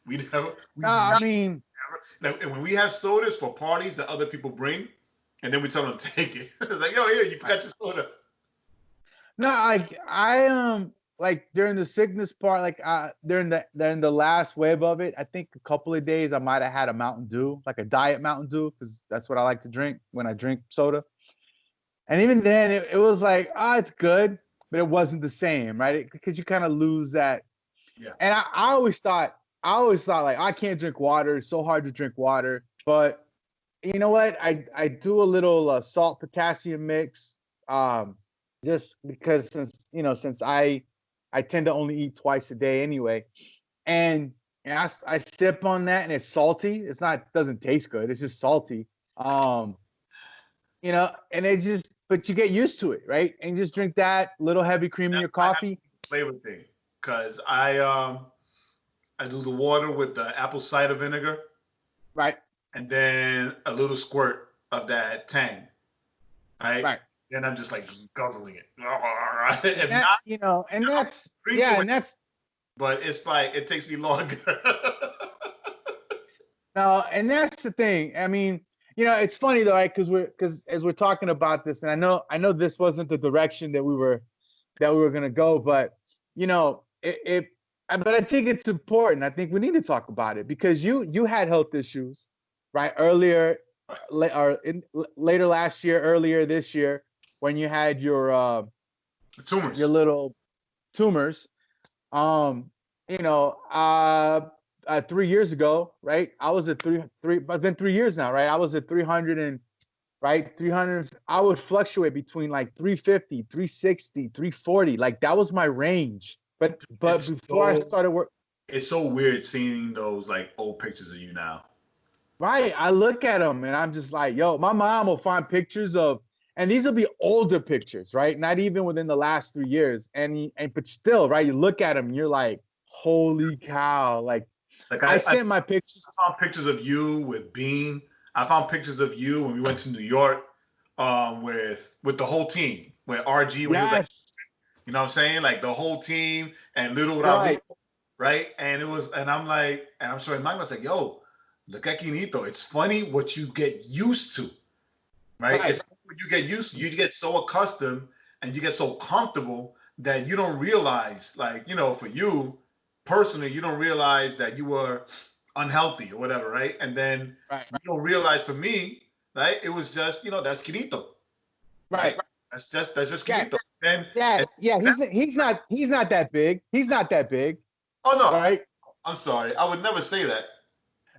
we never. I mean, Like, and when we have sodas for parties that other people bring, and then we tell them to take it. It's like, oh, here, you got your soda. no, I like during the sickness part, like during the last wave of it, I think a couple of days I might have had a Mountain Dew, like a diet Mountain Dew, because that's what I like to drink when I drink soda. And even then, it was like, it's good, but it wasn't the same, right? Because you kind of lose that. Yeah. And I always thought like, I can't drink water. It's so hard to drink water. But you know what? I do a little salt potassium mix, just because since I tend to only eat twice a day anyway, and I sip on that and it's salty. It's not doesn't taste good. It's just salty. And it just but you get used to it, right? And you just drink that little heavy cream in your coffee. Flavor thing, because I do the water with the apple cider vinegar, Right. and then a little squirt of that Tang, right? Right. Then I'm just like guzzling it. And that's But it's like it takes me longer. no, and that's the thing. I mean, it's funny though, right? Because as we're talking about this, and I know this wasn't the direction that we were gonna go, but but I think it's important. I think we need to talk about it because you had health issues, right? Earlier, later last year, earlier this year, when you had your Tumors. your little tumors. 3 years ago, right? I was at it's been 3 years now, right? I was at 300 I would fluctuate between like 350, 360, 340. Like that was my range. But before I started work, it's so weird seeing those like old pictures of you now. right? I look at them and I'm just like, yo, my mom will find pictures of, and these will be older pictures, right? Not even within the last 3 years. But still, right? You look at them and you're like, holy cow. Like I sent my pictures. I found pictures of you with Bean. I found pictures of you when we went to New York with the whole team. With RG when he was like, you know what I'm saying? Like the whole team and little Raul, right? And I'm showing Magna, like, yo, look at Quinito. It's funny what you get used to, right? It's what you get used to. You get so accustomed and you get so comfortable that you don't realize, like, for you personally, you don't realize that you were unhealthy or whatever, right? And then you don't realize for me, right? It was just, that's Quinito. Right. That's just Quinito. He's not that big. He's not that big. Oh no. Right. I'm sorry. I would never say that.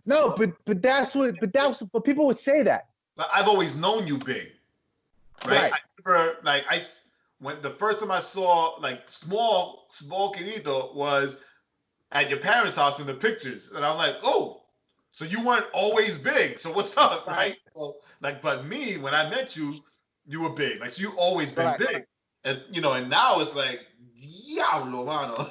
No, but people would say that. But I've always known you big. Right? I remember when the first time I saw like small Quinito was at your parents' house in the pictures. And I'm like, oh, so you weren't always big. So what's up? Right. Well, but me, when I met you, you were big. Like, so you always been big. And, and now it's like, diablo, mano.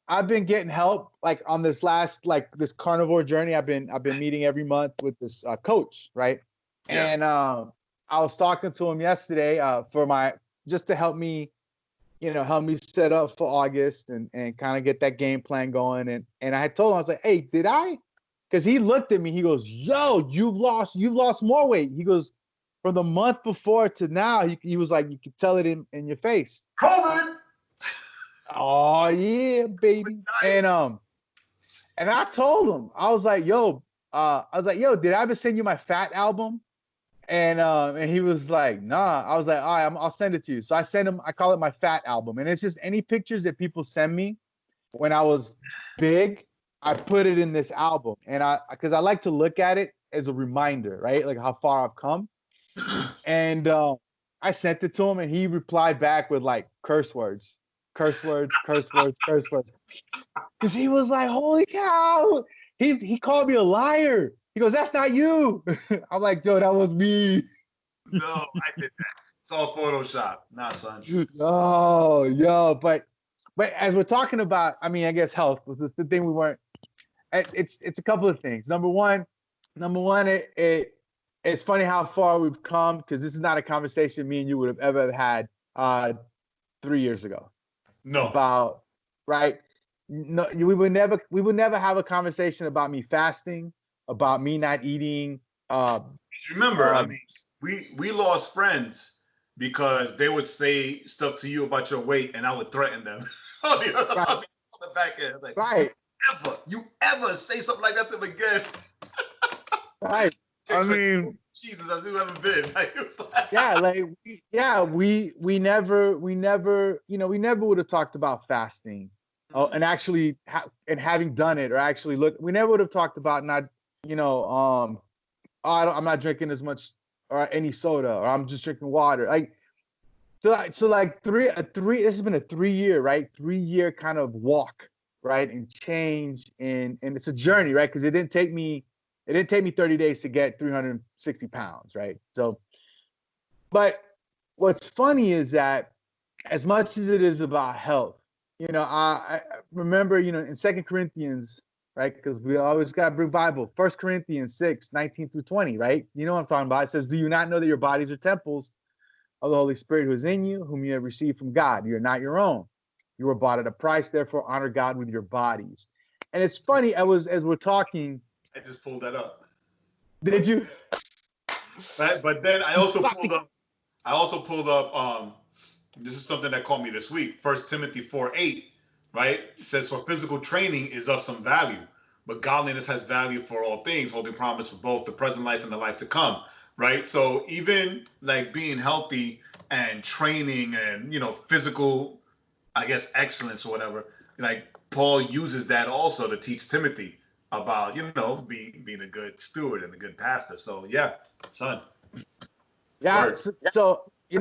I've been getting help like on this last, this carnivore journey. I've been meeting every month with this coach. Right. Yeah. And I was talking to him yesterday just to help me set up for August and kind of get that game plan going. And I had told him, I was like, hey, did I? Because he looked at me, he goes, yo, you've lost more weight. He goes, from the month before to now, he was like, you could tell it in your face. COVID. Oh yeah, baby. And And I told him, I was like, yo, did I ever send you my fat album? And he was like, nah. I was like, all right, I'll send it to you. So I sent him, I call it my fat album. And it's just any pictures that people send me when I was big, I put it in this album. And because I like to look at it as a reminder, right? Like how far I've come. And I sent it to him and he replied back with like curse words, curse words, curse words, curse words. Because he was like, holy cow. He called me a liar. He goes, that's not you. I'm like, yo, that was me. No, I did that. It's all Photoshop. Nah, son. Oh, yo, but as we're talking about, I mean, I guess health was the thing we weren't. It's a couple of things. Number one, it's funny how far we've come because this is not a conversation me and you would have ever had 3 years ago. No. About right. No, we would never have a conversation about me fasting, about me not eating. Remember, I mean, we lost friends because they would say stuff to you about your weight, and I would threaten them. Right. On the back end, like, right. You ever say something like that to them again? Right. I mean, Jesus, has who ever been? Like, we never, we never would have talked about fasting. And actually, and having done it, or actually we never would have talked about not, I'm not drinking as much or any soda, or I'm just drinking water. Like, so like this has been a 3-year, right? 3-year kind of walk, right? And change, and it's a journey, right? Because it didn't take me 30 days to get 360 pounds, right? So, but what's funny is that as much as it is about health, I remember, in 2 Corinthians, right? Because we always got to bring Bible. 1 Corinthians 6, 19 through 20, right? You know what I'm talking about. It says, do you not know that your bodies are temples of the Holy Spirit who is in you, whom you have received from God? You are not your own. You were bought at a price, therefore honor God with your bodies. And it's funny, as we're talking. I just pulled that up. Did you? Right, but then I also pulled up, this is something that caught me this week. 1 Timothy 4:8, right? It says, for physical training is of some value, but godliness has value for all things, holding promise for both the present life and the life to come, right? So even like being healthy and training and, physical, I guess, excellence or whatever, like Paul uses that also to teach Timothy about, being a good steward and a good pastor. So yeah, son. Yeah. So it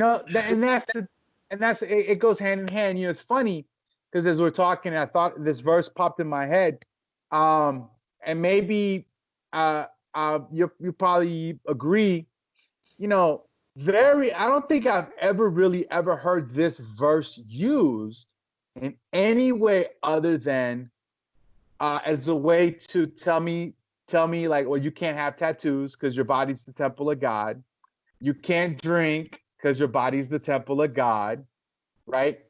goes hand in hand. It's funny because as we're talking, I thought this verse popped in my head. And maybe you probably agree, I don't think I've ever heard this verse used in any way other than as a way to tell me like, well, you can't have tattoos because your body's the temple of God. You can't drink because your body's the temple of God, right?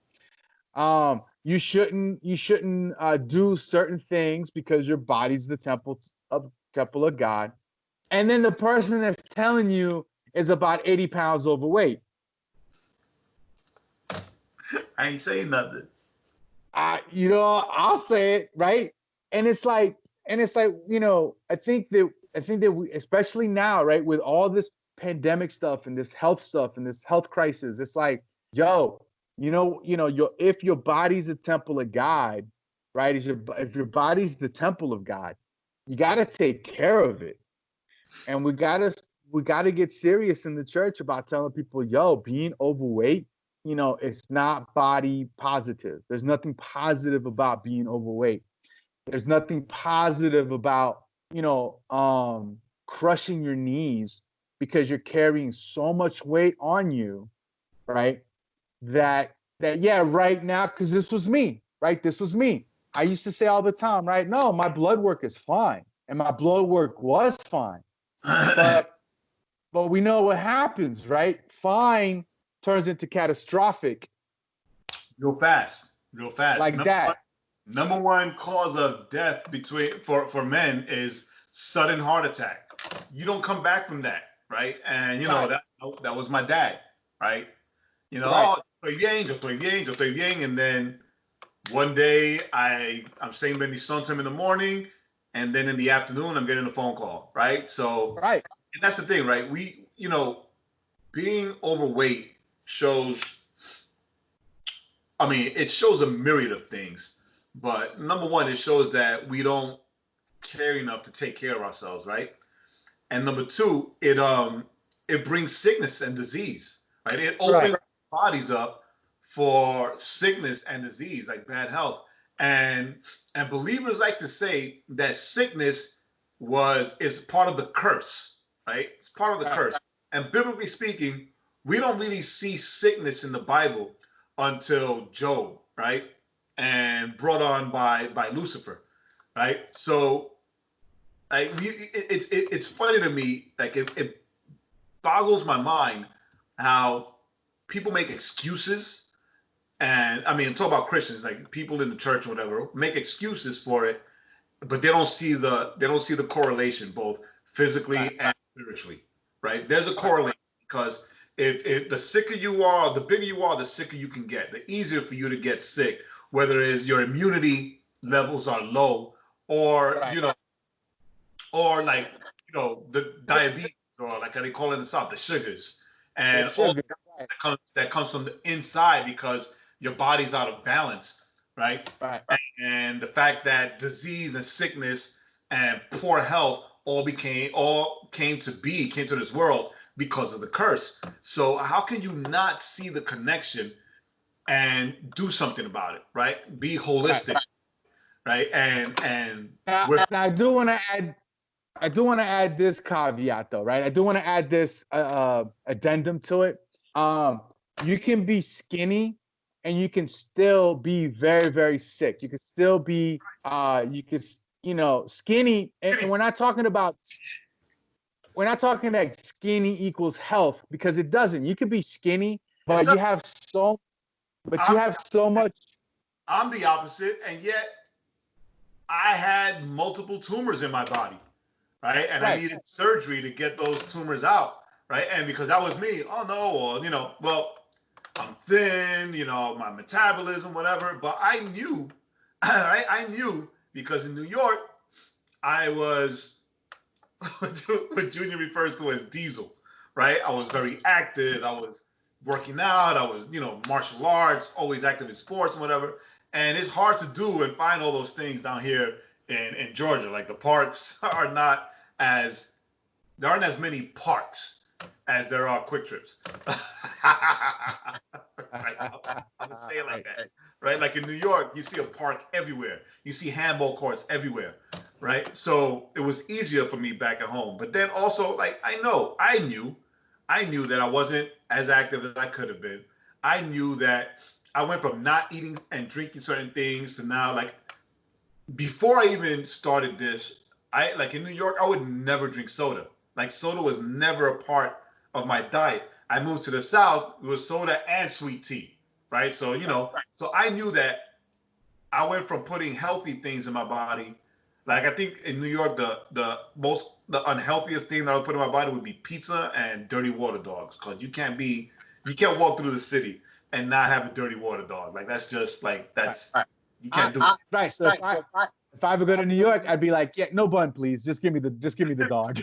You shouldn't do certain things because your body's the temple of God. And then the person that's telling you is about 80 pounds overweight. I ain't saying nothing. I'll say it, right? And it's like, I think that we, especially now, right, with all this pandemic stuff and this health crisis, it's like, yo, if your body's a temple of God, right? If your body's the temple of God, you got to take care of it. And we got to get serious in the church about telling people, yo, being overweight, it's not body positive. There's nothing positive about being overweight. There's nothing positive about, crushing your knees because you're carrying so much weight on you, right? That right now, because this was me, right? This was me. I used to say all the time, right? No, my blood work is fine. And my blood work was fine. But we know what happens, right? Fine turns into catastrophic. Real fast. Like Number one cause of death for men is sudden heart attack. You don't come back from that, right? And that was my dad, right? Right. Yo estoy bien. And then one day I'm saying bendición to him in the morning, and then in the afternoon I'm getting a phone call, right? So Right. and that's the thing, right? Being overweight shows, I mean, it shows a myriad of things. But number one, it shows that we don't care enough to take care of ourselves, right? And number two, it brings sickness and disease, right? It opens Right. bodies up for sickness and disease, like bad health. And believers like to say that sickness is part of the curse, right? It's part of the curse. And biblically speaking, we don't really see sickness in the Bible until Job, right? And brought on by Lucifer, right? So it's funny to me, like it boggles my mind how people make excuses, and I mean, talk about Christians, like people in the church or whatever, make excuses for it, but they don't see the correlation both physically and spiritually, right? There's a correlation because if the sicker you are, the bigger you are, the sicker you can get. The easier for you to get sick, whether it is your immunity levels are low, or or like the diabetes, or like how they call it in the South, the sugars, and all that comes from the inside because your body's out of balance, right? Right. And the fact that disease and sickness and poor health came to this world because of the curse. So how can you not see the connection and do something about it, right? Be holistic, right? And now I do want to add this caveat though, right? I do want to add this addendum to it. You can be skinny and you can still be very, very sick. You can still be skinny, and we're not talking that skinny equals health, because it doesn't. You could be skinny, but you have so much. I'm the opposite, and yet I had multiple tumors in my body, right? And I needed surgery to get those tumors out, right? And because that was me, oh no, well, I'm thin, my metabolism, whatever. But I knew, right? I knew because in New York, I was what Junior refers to as diesel, right? I was very active. I was working out. I was, martial arts, always active in sports and whatever. And it's hard to do and find all those things down here in Georgia. Like the parks there aren't as many parks as there are quick trips. Right? I'm gonna say it like that, right? Like in New York, you see a park everywhere. You see handball courts everywhere, right? So it was easier for me back at home. But then also, like I knew that I wasn't as active as I could have been. I knew that I went from not eating and drinking certain things to now, like before I even started this, like in New York, I would never drink soda. Like soda was never a part of my diet. I moved to the South, it was soda and sweet tea, right? So, so I knew that I went from putting healthy things in my body. Like I think in New York, the unhealthiest thing that I would put in my body would be pizza and dirty water dogs. Cause you can't walk through the city and not have a dirty water dog. Like that's just like, you can't do it. Right. So if I ever go to New York, I'd be like, yeah, no bun, please. Just give me the dog.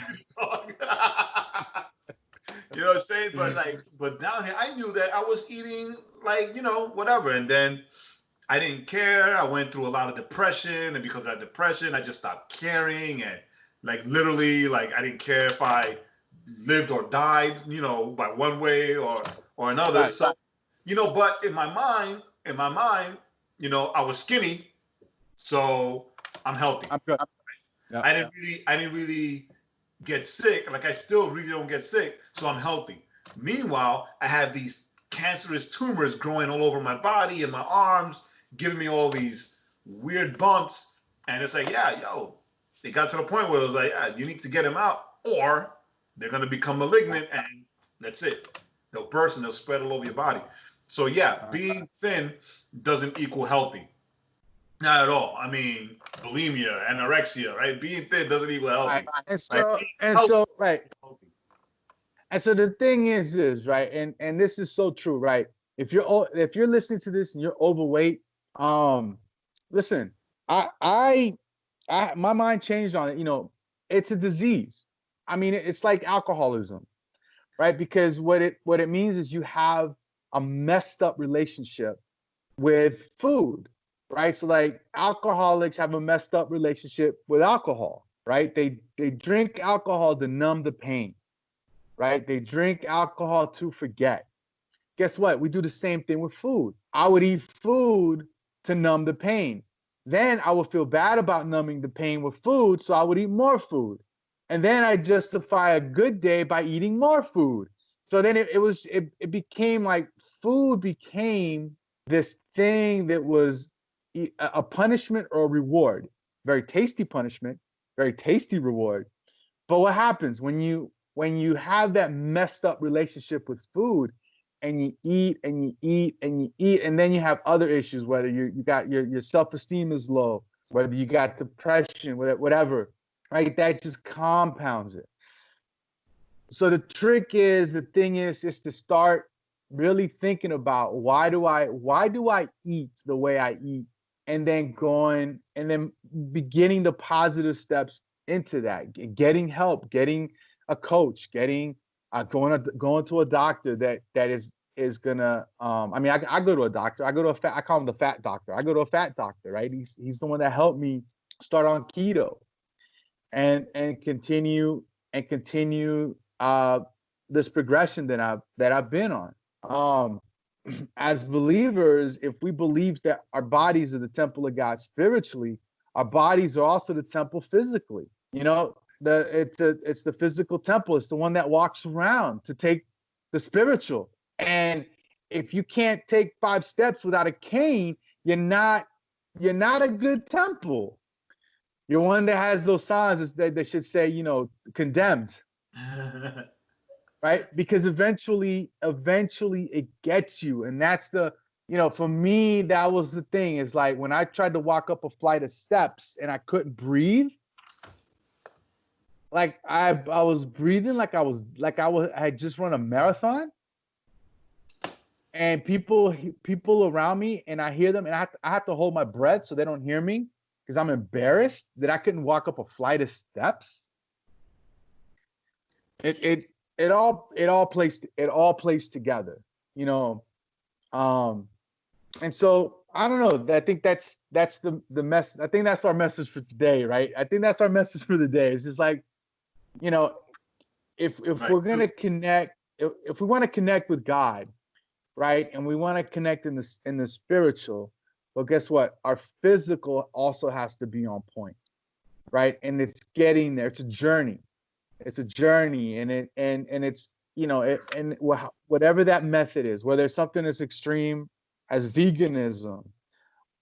You know what I'm saying? But down here, I knew that I was eating like, whatever. And then I didn't care. I went through a lot of depression. And because of that depression, I just stopped caring. And like literally, like I didn't care if I lived or died, by one way or another. Right. So, but in my mind, I was skinny. So I'm healthy. I'm good. I didn't really get sick. Like I still really don't get sick, so I'm healthy. Meanwhile, I have these cancerous tumors growing all over my body and my arms, giving me all these weird bumps. And it's like, it got to the point where it was like, you need to get them out, or they're gonna become malignant, and that's it. They'll burst and they'll spread all over your body. So being thin doesn't equal healthy. Not at all. I mean, bulimia, anorexia, right? Being thin doesn't equal healthy. And so the thing is this, right? And this is so true, right? If you're listening to this and you're overweight, listen, I my mind changed on it. It's a disease. I mean, it's like alcoholism, right? Because what it means is you have a messed up relationship with food, right? So like alcoholics have a messed up relationship with alcohol, right? They drink alcohol to numb the pain, right? They drink alcohol to forget. Guess what? We do the same thing with food. I would eat food to numb the pain. Then I would feel bad about numbing the pain with food, so I would eat more food. And then I justify a good day by eating more food. So then it became like food became this thing that was a punishment or a reward. Very tasty punishment, very tasty reward. But what happens when you have that messed up relationship with food and you eat and you eat and you eat, and then you have other issues, whether you got your self-esteem is low, whether you got depression, whatever, right? That just compounds it. So the thing is just to start really thinking about why do I eat the way I eat, and then going and then beginning the positive steps into that, getting help, getting a coach, getting going to a doctor that is gonna I mean I go to a doctor, I call him the fat doctor. I go to a fat doctor, right? He's the one that helped me start on keto and continue this progression that I've been on. Um, as believers, if we believe that our bodies are the temple of God spiritually, our bodies are also the temple physically. It's the physical temple. It's the one that walks around to take the spiritual. And if you can't take 5 steps without a cane, you're not a good temple. You're one that has those signs that should say, condemned, right? Because eventually it gets you. And that's for me, that was the thing. Is like when I tried to walk up a flight of steps and I couldn't breathe, like I was breathing like I had just run a marathon, and people around me, and I hear them, and I have to hold my breath so they don't hear me because I'm embarrassed that I couldn't walk up a flight of steps. It all plays together, and so I don't know. I think that's the mess. I think that's our message for today, right? I think that's our message for the day. It's just like, if Right. we're gonna connect, if we want to connect with God, right, and we want to connect in the spiritual, well, guess what? Our physical also has to be on point, right? And it's getting there. It's a journey. It's a journey, and it's whatever that method is, whether it's something as extreme as veganism,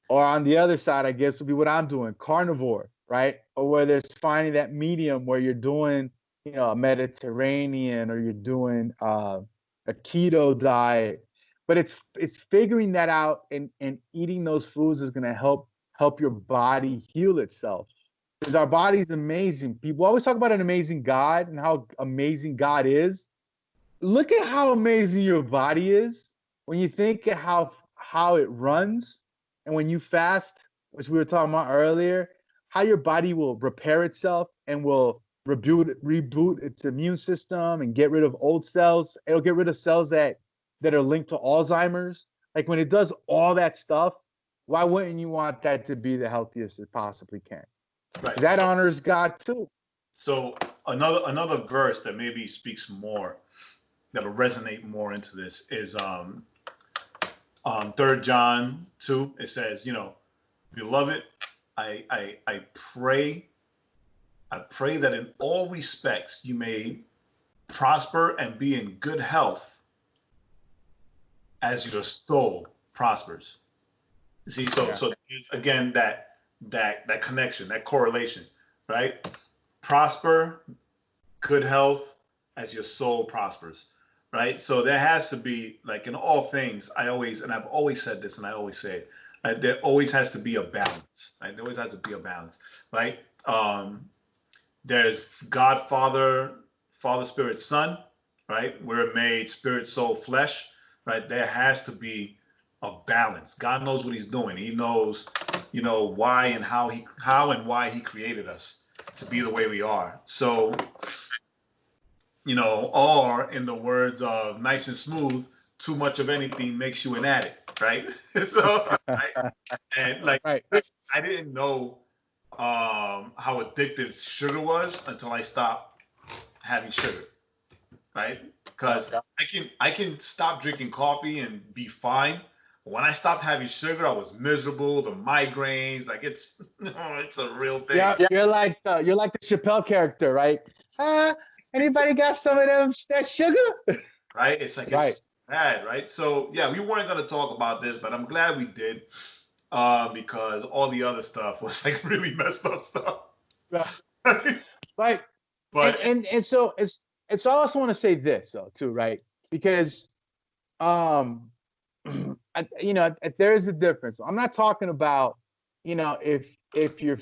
or on the other side, I guess would be what I'm doing, carnivore, right? Or whether it's finding that medium where you're doing, a Mediterranean, or you're doing a keto diet. But it's figuring that out, and eating those foods is going to help your body heal itself. Because our body is amazing. People always talk about an amazing God and how amazing God is. Look at how amazing your body is when you think of how it runs, and when you fast, which we were talking about earlier, how your body will repair itself and will reboot its immune system and get rid of old cells. It'll get rid of cells that are linked to Alzheimer's. Like when it does all that stuff, why wouldn't you want that to be the healthiest it possibly can? Right. That honors God too. So another verse that maybe speaks more, that'll resonate more into this is 3 John 2. It says, beloved, I pray that in all respects you may prosper and be in good health as your soul prospers. See, so again, that connection, that correlation, right? Prosper, good health as your soul prospers, right? So there has to be, like in all things, I've always said this, and I always say it, right? There always has to be a balance, right? There always has to be a balance, right? There's God, Father, Spirit, Son, right? We're made spirit, soul, flesh, right? There has to be a balance. God knows what he's doing. He knows why and how and why he created us to be the way we are. So, or in the words of Nice and Smooth, too much of anything makes you an addict, right? So, and like, Right. I didn't know how addictive sugar was until I stopped having sugar, right? Because I can stop drinking coffee and be fine. When I stopped having sugar, I was miserable. The migraines, like it's a real thing. Yeah, you're like the Chappelle character, right? Anybody got some of that sugar? Right? It's like it's bad, right? So yeah, we weren't gonna talk about this, but I'm glad we did, because all the other stuff was like really messed up stuff. Right. But and so it's I also want to say this though too, right? Because there is a difference. I'm not talking about, if you're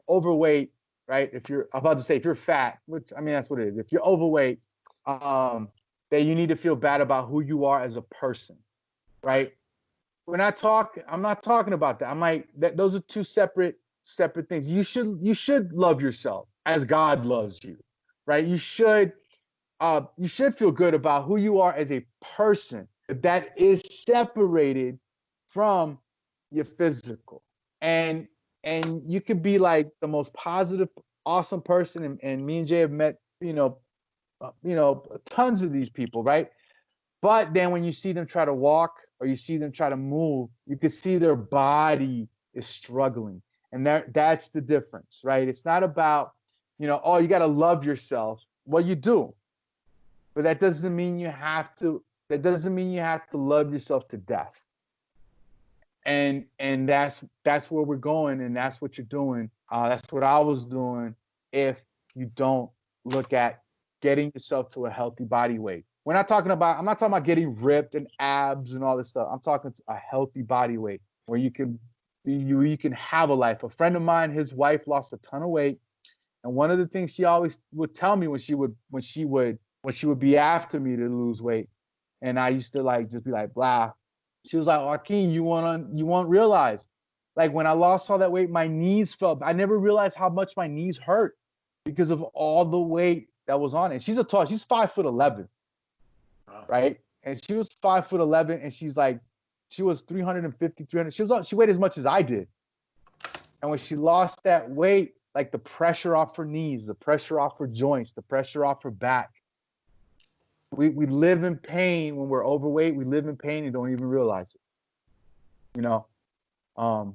overweight, right? I'm about to say if you're fat, which I mean that's what it is. If you're overweight, that you need to feel bad about who you are as a person, right? I'm not talking about that. Those are two separate things. You should love yourself as God loves you, right? You should feel good about who you are as a person that is separated from your physical. And you could be like the most positive, awesome person. And me and Jay have met, tons of these people, right? But then when you see them try to walk or you see them try to move, you can see their body is struggling. And that's the difference, right? It's not about, oh, you got to love yourself. Well, you do. But that doesn't mean you have to love yourself to death. And that's where we're going, and that's what you're doing. That's what I was doing if you don't look at getting yourself to a healthy body weight. I'm not talking about getting ripped and abs and all this stuff. I'm talking a healthy body weight where you can have a life. A friend of mine, his wife lost a ton of weight, and one of the things she always would tell me when she would be after me to lose weight, and I used to just be like, blah. She was like, Joaquin, you won't realize, like when I lost all that weight, my knees felt. I never realized how much my knees hurt because of all the weight that was on it. She's 5'11", right? And she was 5'11", and she was 350, 300. She weighed as much as I did. And when she lost that weight, like the pressure off her knees, the pressure off her joints, the pressure off her back. We live in pain when we're overweight. We live in pain and don't even realize it. So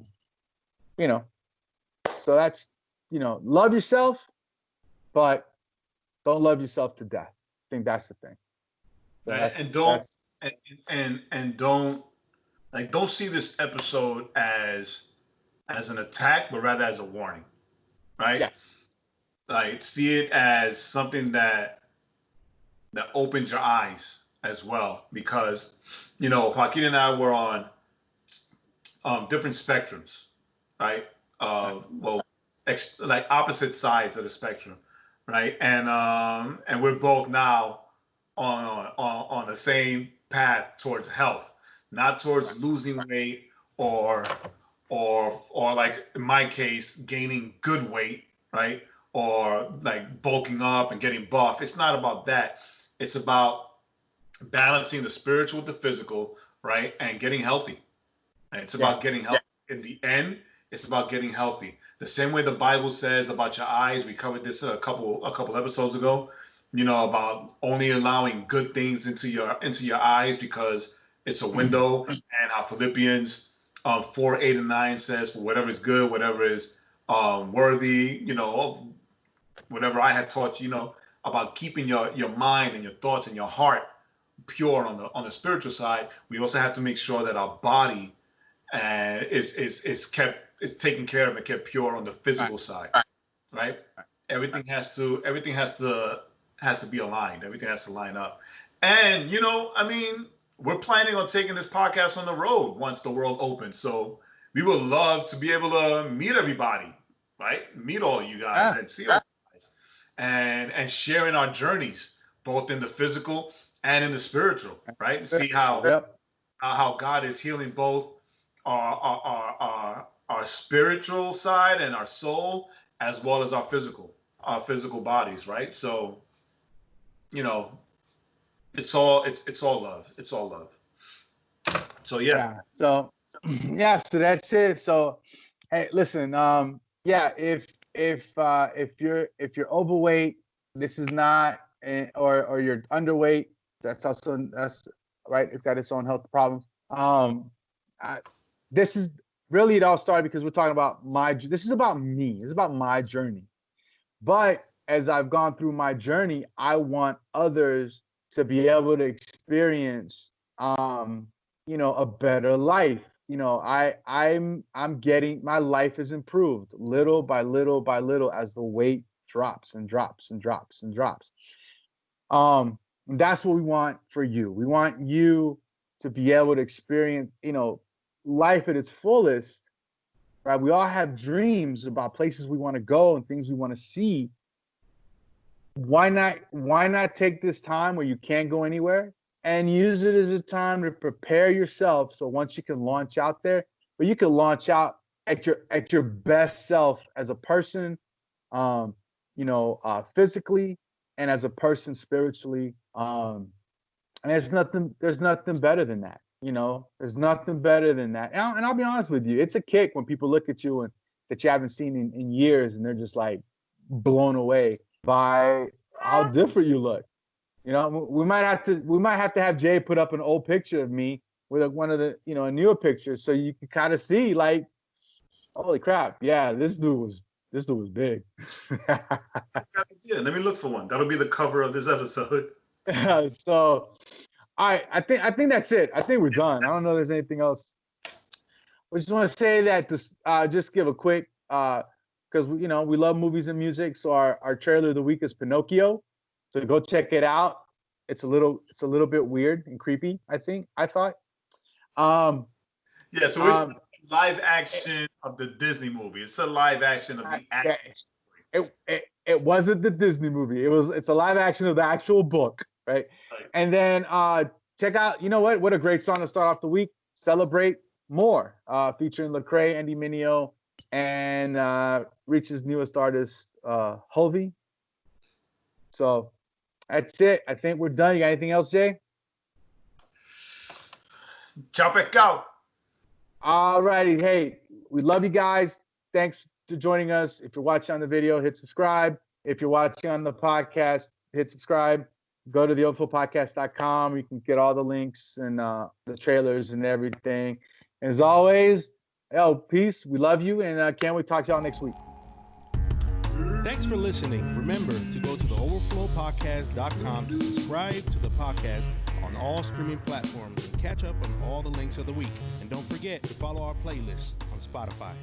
that's, love yourself, but don't love yourself to death. I think that's the thing. So don't see this episode as an attack, but rather as a warning, right? Yes. Like see it as something that opens your eyes as well, because Joaquin and I were on different spectrums, right? Like opposite sides of the spectrum, right? And we're both now on the same path towards health, not towards losing weight or like in my case gaining good weight, right? Or like bulking up and getting buff. It's not about that. It's about balancing the spiritual with the physical, right? And getting healthy. And it's about getting healthy. In the end, it's about getting healthy. The same way the Bible says about your eyes. We covered this a couple episodes ago. About only allowing good things into your eyes because it's a window, and how Philippians 4, 8, and 9 says, for whatever is good, whatever is worthy, whatever I have taught you, about keeping your mind and your thoughts and your heart pure on the spiritual side. We also have to make sure that our body is taken care of and kept pure on the physical side, right? Everything has to be aligned. Everything has to line up. And we're planning on taking this podcast on the road once the world opens. So we would love to be able to meet everybody, right? Meet all you guys and see all you guys, and sharing our journeys both in the physical and in the spiritual, right? And see how God is healing both our our spiritual side and our soul, as well as our physical bodies, right? So, you know, it's all love. It's all love. So yeah. So yeah, so that's it. So hey, listen, yeah, if you're overweight, this is not, or you're underweight, that's right. It's got its own health problems. I, this is really, it all started because we're talking about this is about me. It's about my journey. But as I've gone through my journey, I want others to be able to experience, a better life. I'm getting, my life is improved little by little by little as the weight drops and drops and drops and drops. That's what we want for you. We want you to be able to experience, life at its fullest, right? We all have dreams about places we want to go and things we want to see. Why not take this time where you can't go anywhere and use it as a time to prepare yourself, so once you can launch out there, but you can launch out at your best self as a person, physically, and as a person spiritually. And there's nothing better than that. There's nothing better than that. And I'll be honest with you, it's a kick when people look at you and that you haven't seen in years, and they're just like blown away by how different you look. We might have to have Jay put up an old picture of me with one of the, a newer picture, so you can kind of see, like, holy crap, yeah, this dude was big. Yeah, let me look for one. That'll be the cover of this episode. So, I think that's it. I think we're done. I don't know if there's anything else. We just want to say that this, just give a quick, because we love movies and music. So our trailer of the week is Pinocchio. So go check it out. It's a little bit weird and creepy, I thought. Yeah, so it's live action of the Disney movie. It's a live action of the action. It wasn't the Disney movie. It's a live action of the actual book, right? And then check out, what a great song to start off the week. Celebrate More, featuring Lecrae, Andy Mineo, and Reach's newest artist, Hovey. So that's it. I think we're done. You got anything else, Jay? Chop it out. All righty. Hey, we love you guys. Thanks for joining us. If you're watching on the video, hit subscribe. If you're watching on the podcast, hit subscribe. Go to theoverflowpodcast.com. You can get all the links and the trailers and everything. And as always, peace. We love you, and can't wait to talk to y'all next week. Thanks for listening. Remember to go to theoverflowpodcast.com to subscribe to the podcast on all streaming platforms and catch up on all the links of the week. And don't forget to follow our playlist on Spotify.